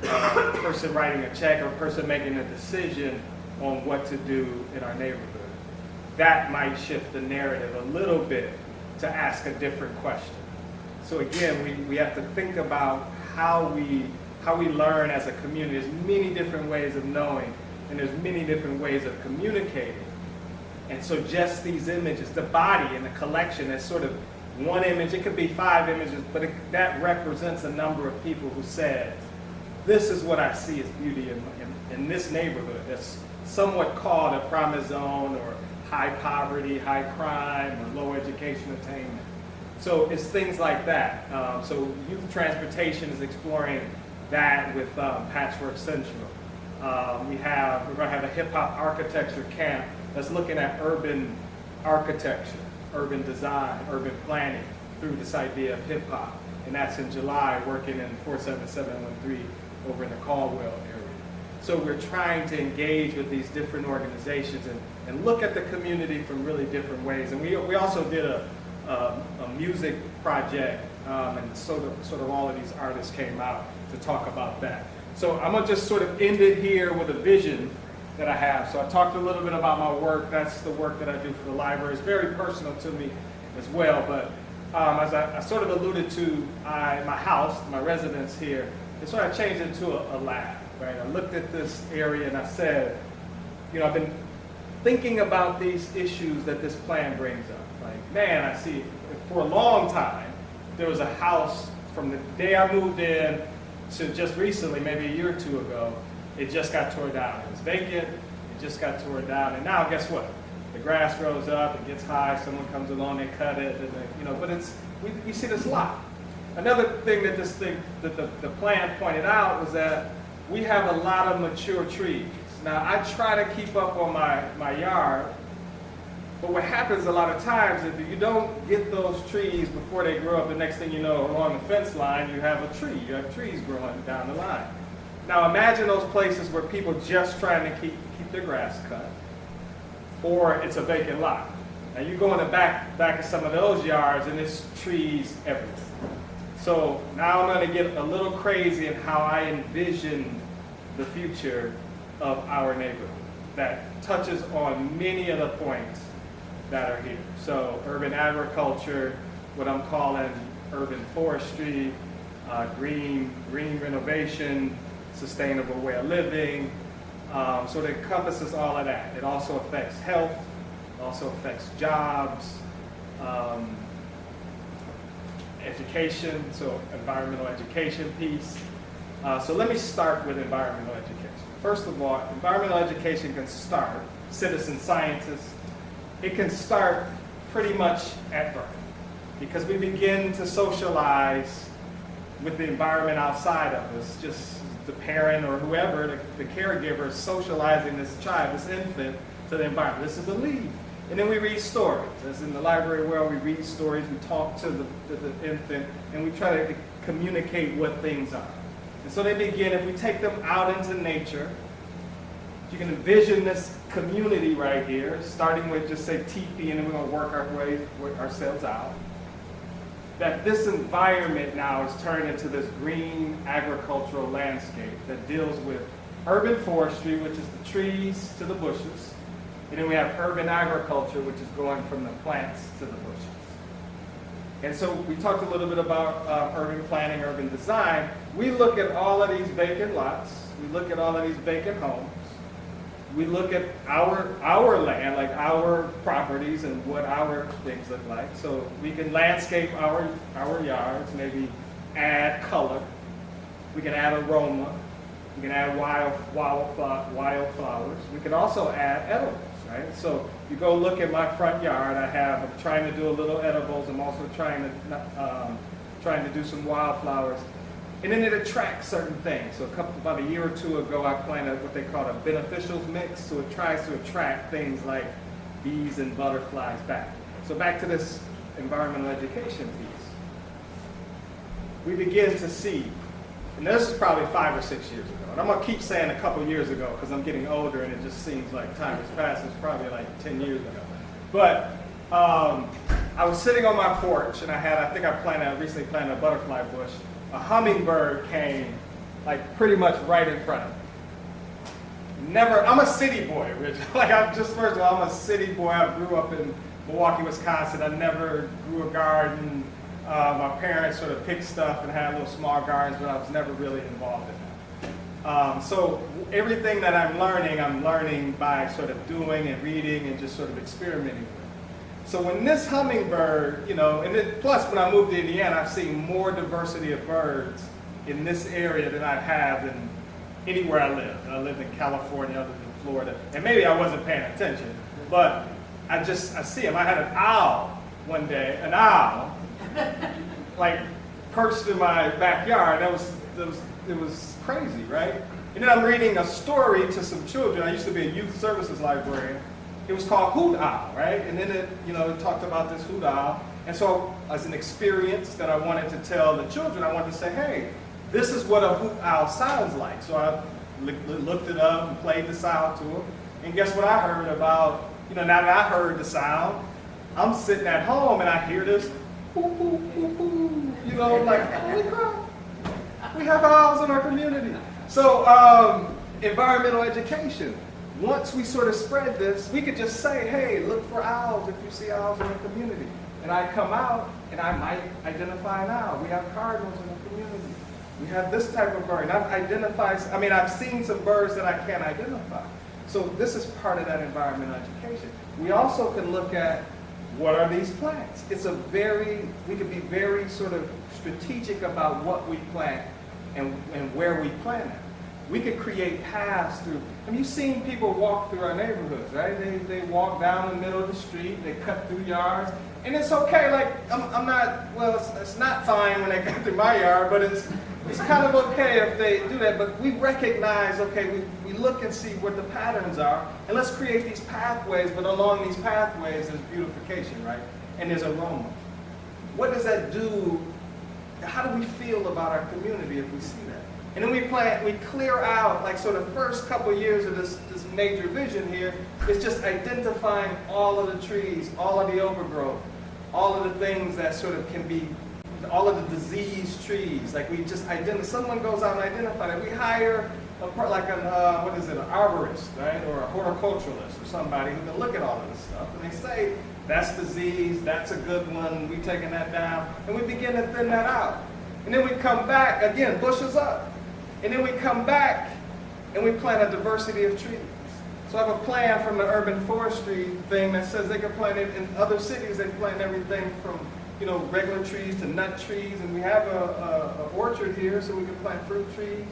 a person writing a check or a person making a decision on what to do in our neighborhood. That might shift the narrative a little bit to ask a different question. So again, we have to think about how we learn as a community. There's many different ways of knowing, and there's many different ways of communicating. And so just these images, the body and the collection is sort of one image. It could be 5 images, but that represents a number of people who said, this is what I see as beauty in this neighborhood that's somewhat called a promise zone or high poverty, high crime, or low education attainment. So it's things like that. So youth transportation is exploring that with Patchwork Central. We're going to have a hip hop architecture camp that's looking at urban architecture, urban design, urban planning through this idea of hip hop. And that's in July, working in 47713 over in the Caldwell area. So we're trying to engage with these different organizations and look at the community from really different ways. And we also did a music project, and sort of all of these artists came out to talk about that. So I'm gonna just sort of end it here with a vision that I have. So I talked a little bit about my work. That's the work that I do for the library. It's very personal to me as well, but as I sort of alluded to, my house, my residence here, it's sort of changed into a lab, right? I looked at this area and I said, I've been thinking about these issues that this plan brings up. Like, man, I see, for a long time, there was a house from the day I moved in to just recently, maybe a year or two ago, it just got torn down. It was vacant, it just got torn down, and now guess what? The grass grows up, it gets high, someone comes along, they cut it, and but we see this a lot. Another thing that the plan pointed out was that we have a lot of mature trees. Now, I try to keep up on my yard, but what happens a lot of times, if you don't get those trees before they grow up, the next thing you know, along the fence line, you have a tree. You have trees growing down the line. Now, imagine those places where people just trying to keep their grass cut, or it's a vacant lot. Now, you go in the back of some of those yards, and there's trees everywhere. So now I'm going to get a little crazy in how I envision the future of our neighborhood that touches on many of the points that are here. So urban agriculture, what I'm calling urban forestry, green renovation, sustainable way of living. So it encompasses all of that. It also affects health, also affects jobs, education, so environmental education piece. So let me start with environmental education. First of all, environmental education can start, citizen scientists, it can start pretty much at birth because we begin to socialize with the environment outside of us, just the parent or whoever, the caregiver is socializing this child, this infant, to the environment. This is a leaf. And then we read stories. As in the library world, we read stories, we talk to the infant, and we try to communicate what things are. And so they begin, if we take them out into nature, you can envision this community right here, starting with just say teepee, and then we're going to work our way ourselves out. That this environment now is turned into this green agricultural landscape that deals with urban forestry, which is the trees to the bushes. And then we have urban agriculture, which is going from the plants to the bushes. And so we talked a little bit about urban planning, urban design. We look at all of these vacant lots. We look at all of these vacant homes. We look at our land, like our properties and what our things look like. So we can landscape our yards, maybe add color. We can add aroma. We can add wildflowers. We can also add edibles, right? So you go look at my front yard. I'm trying to do a little edibles. I'm also trying to do some wildflowers. And then it attracts certain things. So about a year or two ago, I planted what they call a beneficials mix. So it tries to attract things like bees and butterflies back. So back to this environmental education piece. We begin to see, and this is probably 5 or 6 years ago. And I'm going to keep saying a couple years ago because I'm getting older and it just seems like time has passed. It's probably like 10 years ago. But I was sitting on my porch and I recently planted a butterfly bush. A hummingbird came like pretty much right in front of me. I'm a city boy, Rich. First of all, I'm a city boy. I grew up in Milwaukee, Wisconsin. I never grew a garden. My parents sort of picked stuff and had little small gardens, but I was never really involved in that. So everything that I'm learning by sort of doing and reading and just sort of experimenting with. So when this hummingbird, plus when I moved to Indiana, I've seen more diversity of birds in this area than I have in anywhere I lived. I lived in California, other than Florida, and maybe I wasn't paying attention, but I see them. I had an owl one day, like perched in my backyard. It was crazy, right? And then I'm reading a story to some children. I used to be a youth services librarian. It was called Hoot Owl, right? And then it talked about this hoot owl. And so as an experience that I wanted to tell the children, I wanted to say, hey, this is what a hoot owl sounds like. So I looked it up and played the sound to them. And guess what I heard about, now that I heard the sound, I'm sitting at home and I hear this, hoo, hoo, hoo, hoo, like, holy crap, we have owls in our community. So environmental education. Once we sort of spread this, we could just say, hey, look for owls if you see owls in the community. And I come out and I might identify an owl. We have cardinals in the community. We have this type of bird. And I've seen some birds that I can't identify. So this is part of that environmental education. We also can look at what are these plants. We could be very sort of strategic about what we plant and where we plant it. We could create paths through. Have you seen people walk through our neighborhoods, right? They walk down the middle of the street, they cut through yards, and it's okay. Like it's not fine when they cut through my yard, but it's kind of okay if they do that. But we recognize, okay, we look and see what the patterns are, and let's create these pathways. But along these pathways, there's beautification, right? And there's aroma. What does that do? How do we feel about our community if we see that? And then we clear out, like so the first couple of years of this major vision here is just identifying all of the trees, all of the overgrowth, all of the things that sort of can be, all of the diseased trees. Like we just someone goes out and identifies it. We hire like an arborist, right? Or a horticulturalist or somebody who can look at all of this stuff and they say, that's disease, that's a good one, we taking that down, and we begin to thin that out. And then we come back, again, bushes up. And then we come back and we plant a diversity of trees. So I have a plan from the urban forestry thing that says they can plant it in other cities. They plant everything from, regular trees to nut trees. And we have a orchard here, so we can plant fruit trees.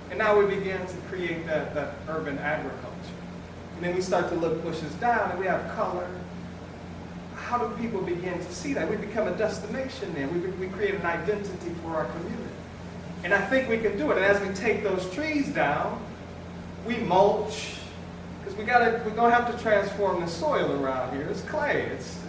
And now we begin to create that urban agriculture. And then we start to look bushes down and we have color. How do people begin to see that? We become a destination there. We create an identity for our community. And I think we can do it. And as we take those trees down, we mulch, because we're gonna have to transform the soil around here. It's clay. It's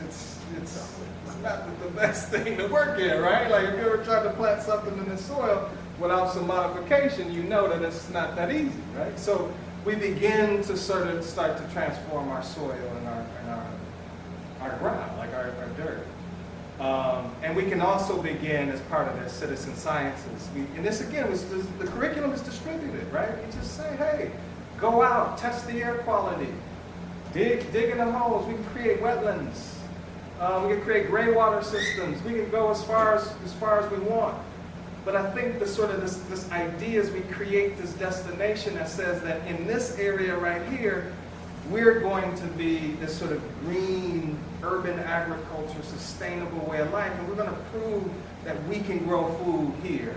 not the best thing to work in, right? Like if you ever tried to plant something in the soil without some modification, you know that it's not that easy, right? So we begin to sort of start to transform our soil and our ground, like our dirt. And we can also begin as part of the citizen sciences. And this again, the curriculum is distributed, right? We just say, hey, go out, test the air quality, dig in the holes. We can create wetlands. We can create gray water systems. We can go as far as we want. But I think this idea is we create this destination that says that in this area right here, we're going to be this sort of green, urban agriculture, sustainable way of life, and we're going to prove that we can grow food here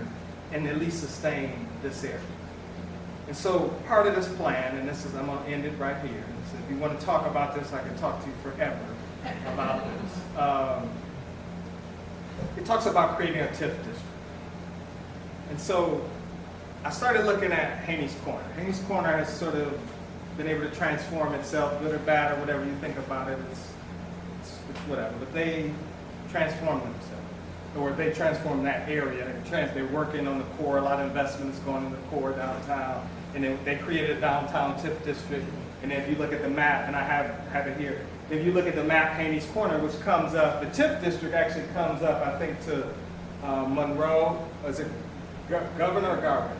and at least sustain this area. And so part of this plan, and I'm going to end it right here. So if you want to talk about this, I can talk to you forever about this. It talks about creating a TIF district. And so I started looking at Haney's Corner. Haney's Corner has sort of been able to transform itself, good or bad, or whatever you think about it. It's whatever. But they transformed themselves, or they transformed that area. They're working on the core. A lot of investment is going in the core downtown, and then they created a downtown TIF district. And then if you look at the map, and I have it here. If you look at the map, Haney's Corner, which comes up, the TIF district actually comes up, I think, to Monroe. Is it Governor or Garvin?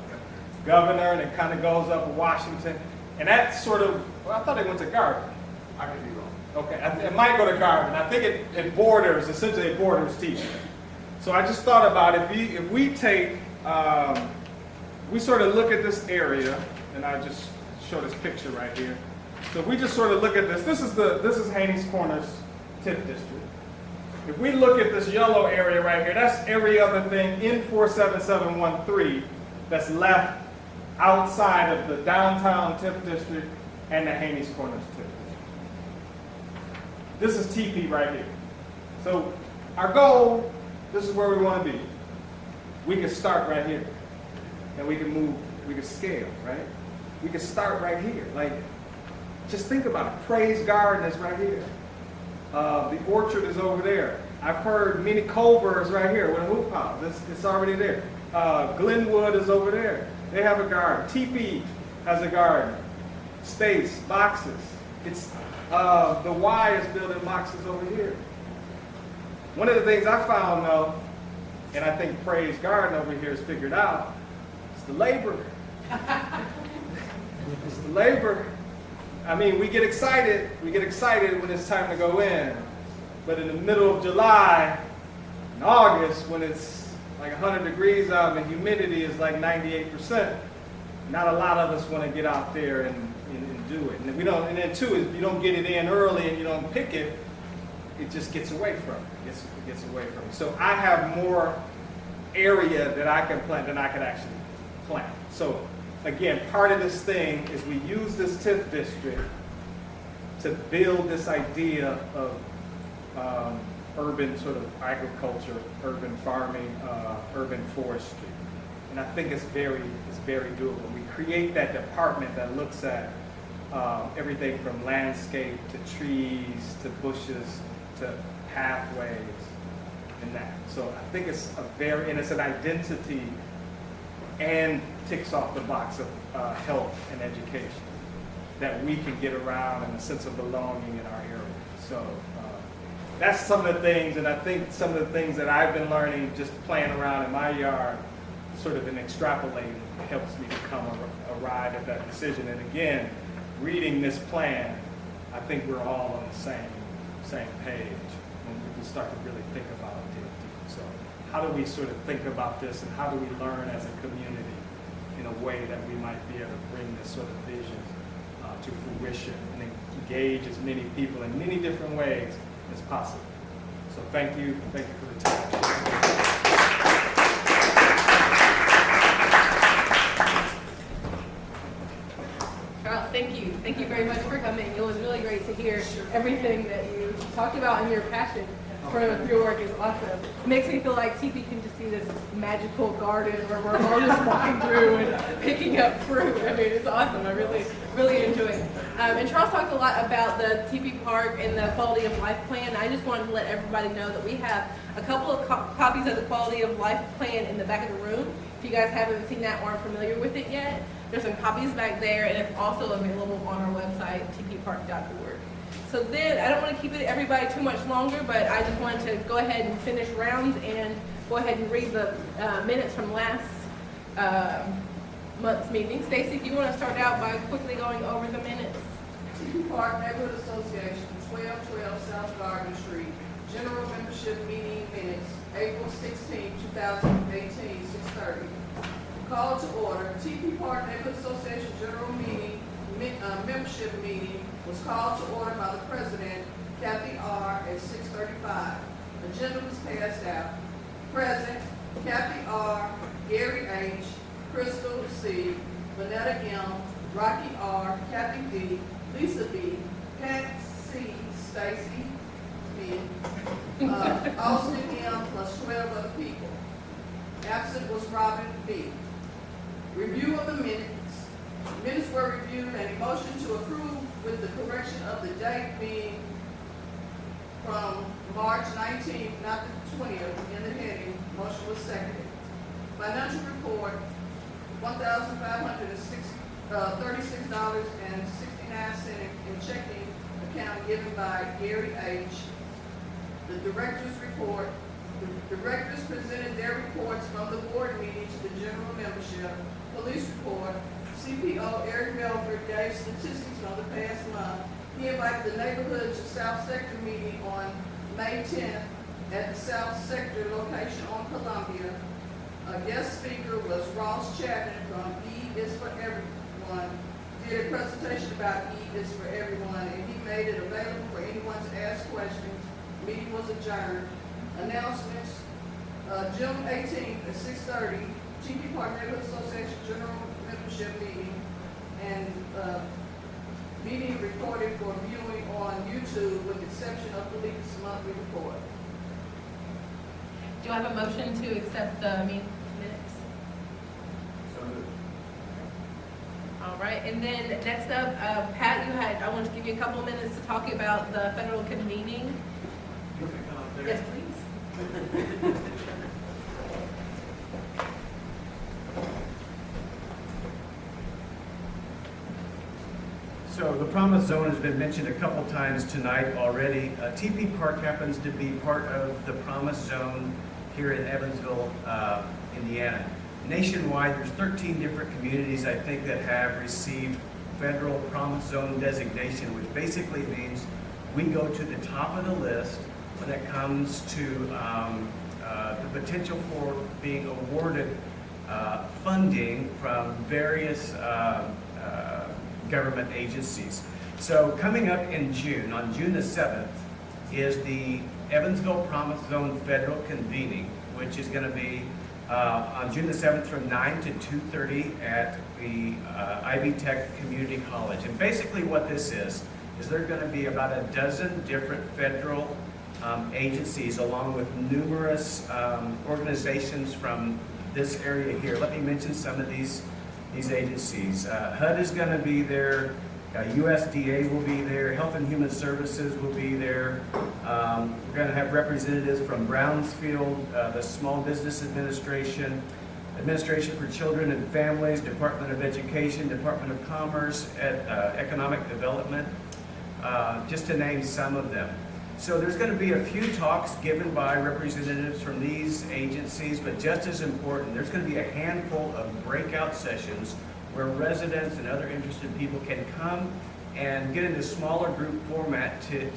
Governor, and it kind of goes up to Washington. And that sort of, I thought it went to Garvin. I could be wrong. Okay, it might go to Garvin. I think it borders, essentially it borders Teaching. So I just thought about if we take, we sort of look at this area, and I just show this picture right here. So if we just sort of look at this is Haney's Corner's TIF district. If we look at this yellow area right here, that's every other thing in 47713 that's left outside of the downtown TIF district and the Haney's Corners TIF district. This is TP right here. So our goal, this is where we want to be. We can start right here. And we can move, we can scale, right? We can start right here. Like, just think about it. Praise Garden is right here. The orchard is over there. I've heard Mini Culver is right here with a hoop house. It's already there. Glenwood is over there. They have a garden. TP has a garden. Space, boxes. It's the Y is building boxes over here. One of the things I found though, and I think Praise Garden over here has figured out, it's the labor. It's the labor. I mean, we get excited when it's time to go in. But in the middle of July and August, when it's like 100 degrees out and the humidity is like 98%, not a lot of us want to get out there and do it. And and then too, if you don't get it in early and you don't pick it, it just gets away from you. It gets away from you. So I have more area that I can plant than I can actually plant. So again, part of this thing is we use this TIF district to build this idea of urban sort of agriculture, urban farming, urban forestry. And I think it's very doable. We create that department that looks at everything from landscape to trees to bushes to pathways and that. So I think it's it's an identity and ticks off the box of health and education that we can get around and a sense of belonging in our area. So that's some of the things, and I think some of the things that I've been learning just playing around in my yard, sort of in extrapolating helps me to arrive at that decision. And again, reading this plan, I think we're all on the same page when we start to really think about it. So how do we sort of think about this, and how do we learn as a community in a way that we might be able to bring this sort of vision to fruition and engage as many people in many different ways as possible. So thank you for the time. Charles, thank you very much for coming. It was really great to hear everything that you talked about, and your passion for your work is awesome. It makes me feel like TP can just be this magical garden where we're all just walking through and picking up fruit. I mean, it's awesome. I really enjoy it. And Charles talked a lot about the TP Park and the quality of life plan. I just wanted to let everybody know that we have a couple of copies of the quality of life plan in the back of the room. If you guys haven't seen that or aren't familiar with it yet, there's some copies back there, and it's also available on our website, tppark.org. So then, I don't want to keep everybody too much longer, but I just wanted to go ahead and finish rounds and go ahead and read the minutes from last month's meeting. Stacy, if you want to start out by quickly going over the minutes. TP Park Neighborhood Association, 1212 South Garden Street. General membership meeting minutes, April 16, 2018, 6:30. Call to order. TP Park Neighborhood Association General Meeting membership meeting was called to order by the president, Kathy R., at 6:35. Agenda was passed out. Present, Kathy R., Gary H., Crystal C., Vanetta M., Rocky R., Kathy D., Lisa B., Pat C., Stacy B., Austin M., plus 12 other people. Absent was Robin B. Review of the minutes. Minutes were reviewed and a motion to approve with the correction of the date being from March 19th, not the 20th, in the heading. Motion was seconded. Financial report, $1,536.69 in checking account given by Gary H. The director's report. The directors presented their reports from the board meeting to the general membership. Police report. CPO Eric Belford gave statistics on the past month. He invited the neighborhood to South Sector meeting on May 10th at the South Sector location on Columbia. A guest speaker was Ross Chapman from E is for Everyone. Did a presentation about E is for Everyone, and he made it available for anyone to ask questions. Meeting was adjourned. Announcements, June 18th at 6:30, TP Park Neighborhood Association General Membership Meeting, and meeting recorded for viewing on YouTube with the exception of the leaked monthly report. Do I have a motion to accept the minutes? So moved. All right, and then next up, Pat, I want to give you a couple of minutes to talk about the federal convening. Yes, please. So the Promise Zone has been mentioned a couple times tonight already. TP Park happens to be part of the Promise Zone here in Evansville, Indiana. Nationwide, there's 13 different communities, I think, that have received federal Promise Zone designation, which basically means we go to the top of the list when it comes to the potential for being awarded funding from various government agencies. So coming up in June, on June the 7th, is the Evansville Promise Zone Federal Convening, which is going to be on June the 7th from 9 to 2:30 at the Ivy Tech Community College. And basically what this is there are going to be about a dozen different federal agencies along with numerous organizations from this area here. Let me mention some of these agencies. HUD is going to be there, USDA will be there, Health and Human Services will be there. We're going to have representatives from Brownsfield, the Small Business Administration, Administration for Children and Families, Department of Education, Department of Commerce, Economic Development, just to name some of them. So there's going to be a few talks given by representatives from these agencies, but just as important, there's going to be a handful of breakout sessions where residents and other interested people can come and get into smaller group format to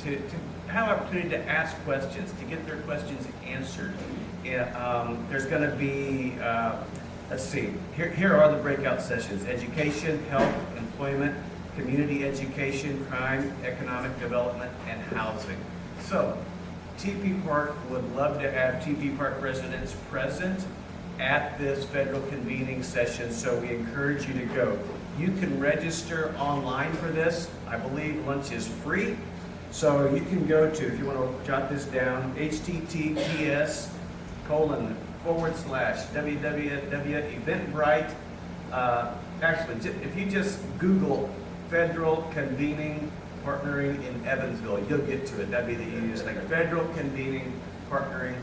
have an opportunity to ask questions, to get their questions answered. There's going to be, let's see, here are the breakout sessions: education, health, employment, community education, crime, economic development, and housing. So, TP Park would love to have TP Park residents present at this federal convening session, so we encourage you to go. You can register online for this. I believe lunch is free. So you can go to, if you want to jot this down, https://www.eventbrite. Actually, if you just Google Federal Convening Partnering in Evansville, you'll get to it. That'd be the easiest thing. Federal Convening Partnering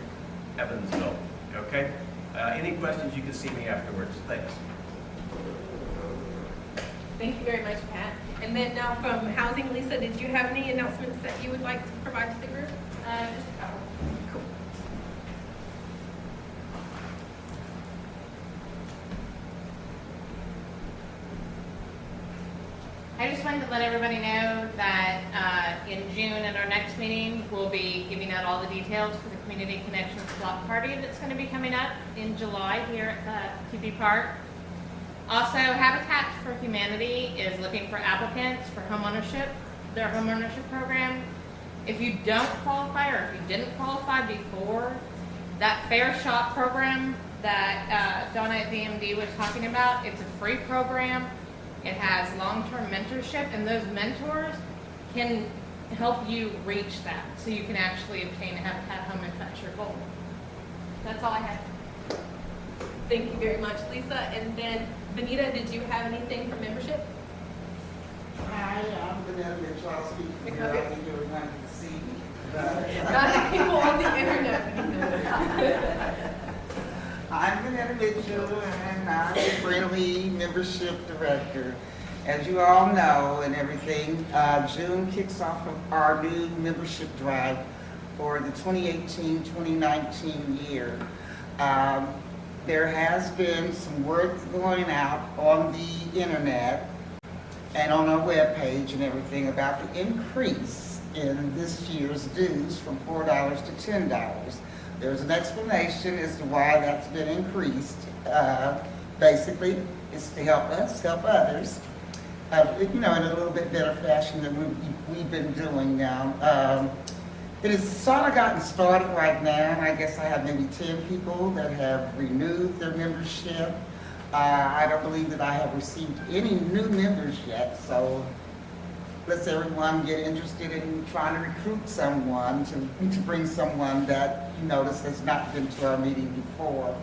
Evansville. Okay? Any questions, you can see me afterwards. Thanks. Thank you very much, Pat. And then now from Housing, Lisa, did you have any announcements that you would like to provide to the group? Just a couple. Cool. I just wanted to let everybody know that in June at our next meeting, we'll be giving out all the details for the Community Connections Block Party that's going to be coming up in July here at TP Park. Also, Habitat for Humanity is looking for applicants for homeownership, their homeownership program. If you don't qualify, or if you didn't qualify before, that Fair Shot program that Donna at DMD was talking about, it's a free program. It has long-term mentorship, and those mentors can help you reach that, so you can actually obtain a Habitat home if that's your goal. That's all I have. Thank you very much, Lisa. And then, Benita, did you have anything for membership? Hi, I'm Vanessa Mitchell. I'll speak for you. I think everyone can see me. Not the people on the internet. I'm Vanessa Mitchell, and I'm the Friendly Membership Director. As you all know and everything, June kicks off our new membership drive for the 2018-2019 year. There has been some work going out on the internet and on our webpage and everything about the increase in this year's dues from $4 to $10. There's an explanation as to why that's been increased. Basically, it's to help us, help others, in a little bit better fashion than we've been doing now. It has sort of gotten started right now, and I guess I have maybe 10 people that have renewed their membership. I don't believe that I have received any new members yet, so let's everyone get interested in trying to recruit someone, to bring someone that you notice has not been to our meeting before.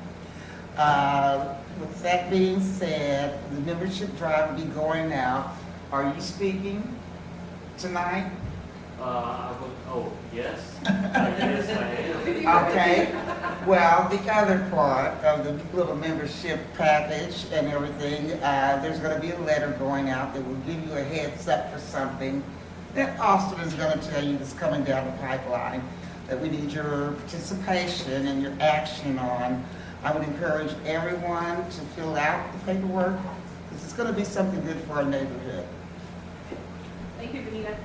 With that being said, the membership drive will be going out. Are you speaking tonight? Oh, yes. Yes, I am. Okay. Well, the other part of the little membership package and everything, there's going to be a letter going out that will give you a heads up for something that Austin is going to tell you that's coming down the pipeline that we need your participation and your action on. I would encourage everyone to fill out the paperwork because it's going to be something good for our neighborhood. Thank you, Benita.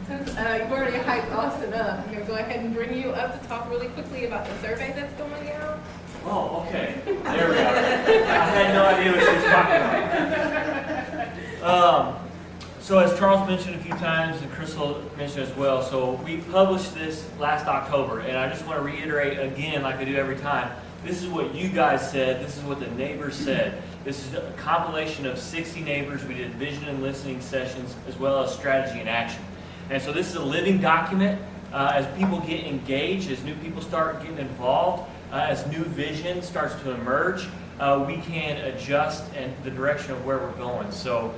Since you've already hyped Austin up, I'm going to go ahead and bring you up to talk really quickly about the survey that's going out. Oh, okay. There we are. I had no idea what she was talking about. So as Charles mentioned a few times, and Crystal mentioned as well, so we published this last October, and I just want to reiterate again, like I do every time, this is what you guys said, this is what the neighbors said. This is a compilation of 60 neighbors. We did vision and listening sessions, as well as strategy and action. And so this is a living document. As people get engaged, as new people start getting involved, as new vision starts to emerge, we can adjust in the direction of where we're going. So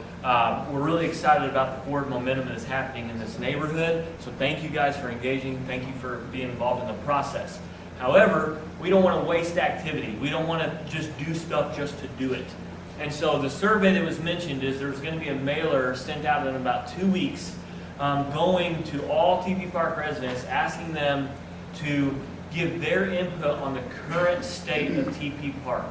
we're really excited about the forward momentum that is happening in this neighborhood. So thank you guys for engaging. Thank you for being involved in the process. However, we don't want to waste activity. We don't want to just do stuff just to do it. And so the survey that was mentioned is there's going to be a mailer sent out in about 2 weeks going to all TP Park residents, asking them to give their input on the current state of TP Park.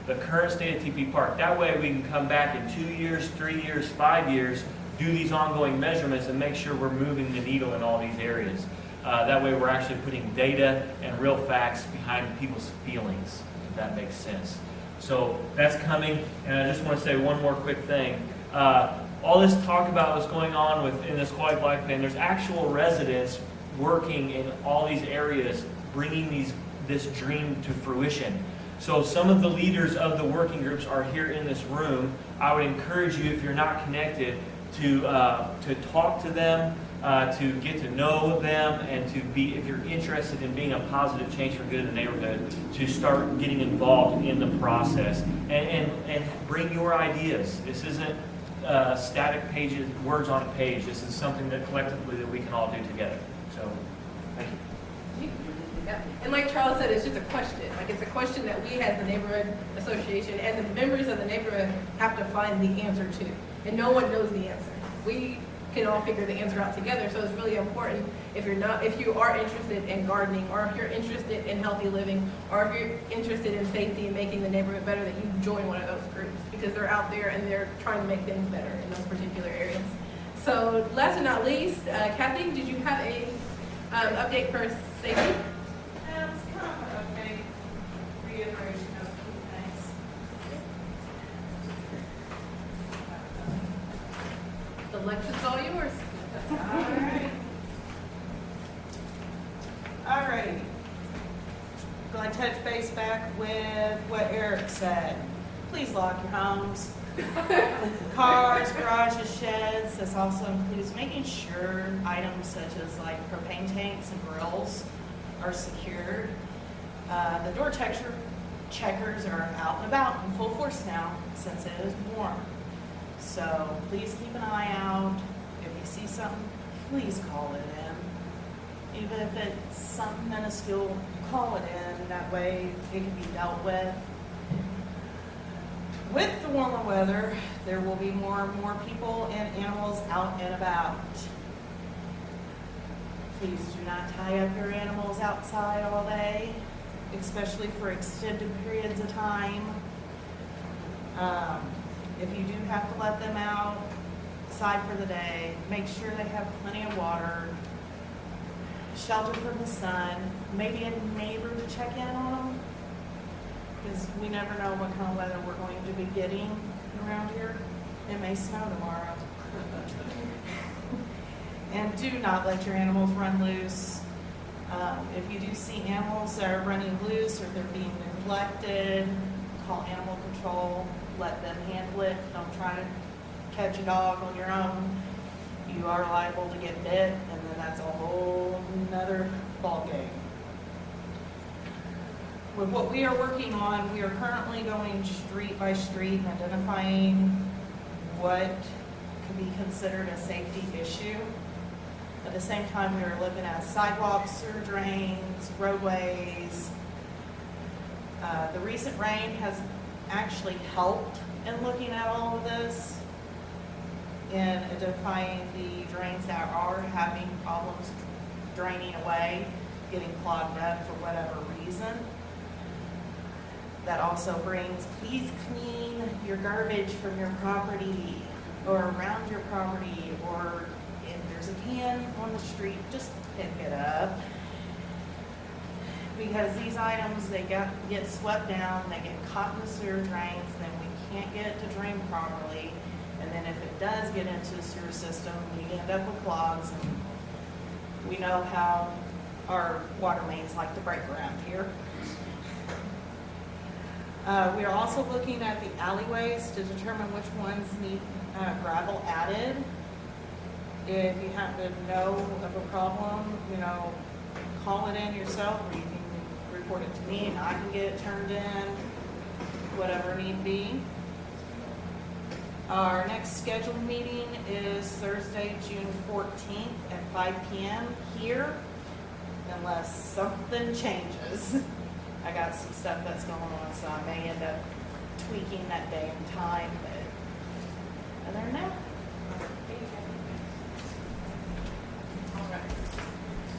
The current state of TP Park. That way we can come back in 2 years, 3 years, 5 years, do these ongoing measurements and make sure we're moving the needle in all these areas. That way we're actually putting data and real facts behind people's feelings, if that makes sense. So that's coming, and I just want to say one more quick thing. All this talk about what's going on within this quality of life plan, there's actual residents working in all these areas, bringing this dream to fruition. So some of the leaders of the working groups are here in this room. I would encourage you, if you're not connected, to talk to them, to get to know them, and to be, if you're interested in being a positive change for good in the neighborhood, to start getting involved in the process and bring your ideas. This isn't static pages, words on a page. This is something that collectively that we can all do together. So, thank you. Yeah. And like Charles said, it's just a question. Like, it's a question that we as the neighborhood association and the members of the neighborhood have to find the answer to. And no one knows the answer. We can all figure the answer out together. So it's really important, if you are interested in gardening, or if you're interested in healthy living, or if you're interested in safety and making the neighborhood better, that you join one of those groups, because they're out there and they're trying to make things better in those particular areas. So last but not least, Kathy, did you have a update for safety? It's kind of a big reiteration of key things. The lecture's all yours. All right. Going to touch base back with what Eric said. Please lock your homes. Cars, garages, sheds. This also includes making sure items such as like propane tanks and grills are secured. The door checkers are out and about in full force now since it is warm. So please keep an eye out. If you see something, please call it in. Even if it's something minuscule, call it in. That way it can be dealt with. With the warmer weather, there will be more and more people and animals out and about. Please do not tie up your animals outside all day, especially for extended periods of time. If you do have to let them outside for the day, make sure they have plenty of water, shelter from the sun, maybe a neighbor to check in on them, because we never know what kind of weather we're going to be getting around here. It may snow tomorrow. And do not let your animals run loose. If you do see animals that are running loose or they're being neglected, call animal control, let them handle it. Don't try to catch a dog on your own. You are liable to get bit, and then that's a whole nother ballgame. With what we are working on, we are currently going street by street and identifying what could be considered a safety issue. At the same time, we are looking at sidewalks, sewer drains, roadways. The recent rain has actually helped in looking at all of this and identifying the drains that are having problems draining away, getting clogged up for whatever reason. That also brings, please clean your garbage from your property or around your property, or if there's a can on the street, just pick it up. Because these items, they get swept down, they get caught in the sewer drains, then we can't get it to drain properly. And then if it does get into the sewer system, we end up with clogs, and we know how our water mains like to break around here. We are also looking at the alleyways to determine which ones need gravel added. If you happen to know of a problem, call it in yourself, or you can report it to me and I can get it turned in, whatever need be. Our next scheduled meeting is Thursday, June 14th at 5 p.m. here, unless something changes. I got some stuff that's going on, so I may end up tweaking that day and time, but other than that,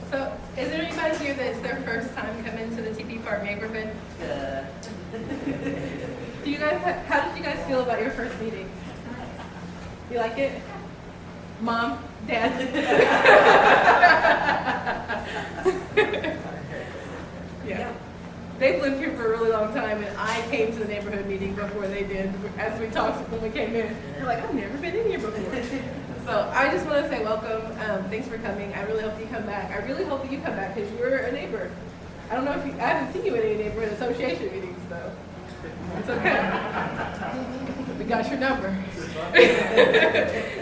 So, is there anybody here that's their first time coming to the TP Park neighborhood? Do you guys, how did you guys feel about your first meeting? You like it? Mom? Dad? Yeah. They've lived here for a really long time, and I came to the neighborhood meeting before they did. As we talked when we came in, they're like, I've never been in here before. So I just want to say welcome. Thanks for coming. I really hope you come back. I really hope that you come back because you're a neighbor. I don't know if you, I haven't seen you at any neighborhood association meetings though. It's okay. We got your number.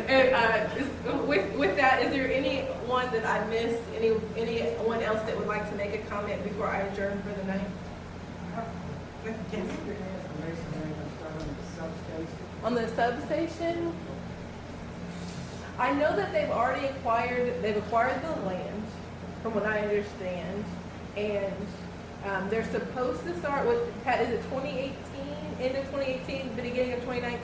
And with that, is there anyone that I missed? Anyone else that would like to make a comment before I adjourn for the night? On the substation, I know that they've acquired the land, from what I understand, and they're supposed to start with, Pat, is it 2018, end of 2018, beginning of 2019?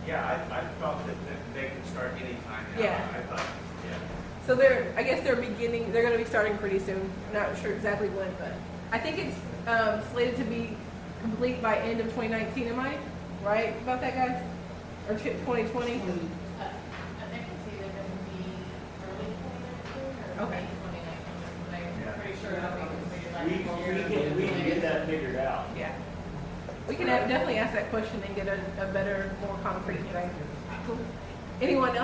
Yeah, I thought that they could start anytime now. Yeah. I thought, yeah. So I guess they're going to be starting pretty soon. I'm not sure exactly when, but I think it's slated to be complete by end of 2019. Am I right about that, guys? Or 2020? I think it's either going to be early 2019 or Okay. late 2019. Yeah. I'm pretty sure that'll be completed by. We can get that figured out. Yeah. We can definitely ask that question and get a better, more concrete thing. Cool. Anyone else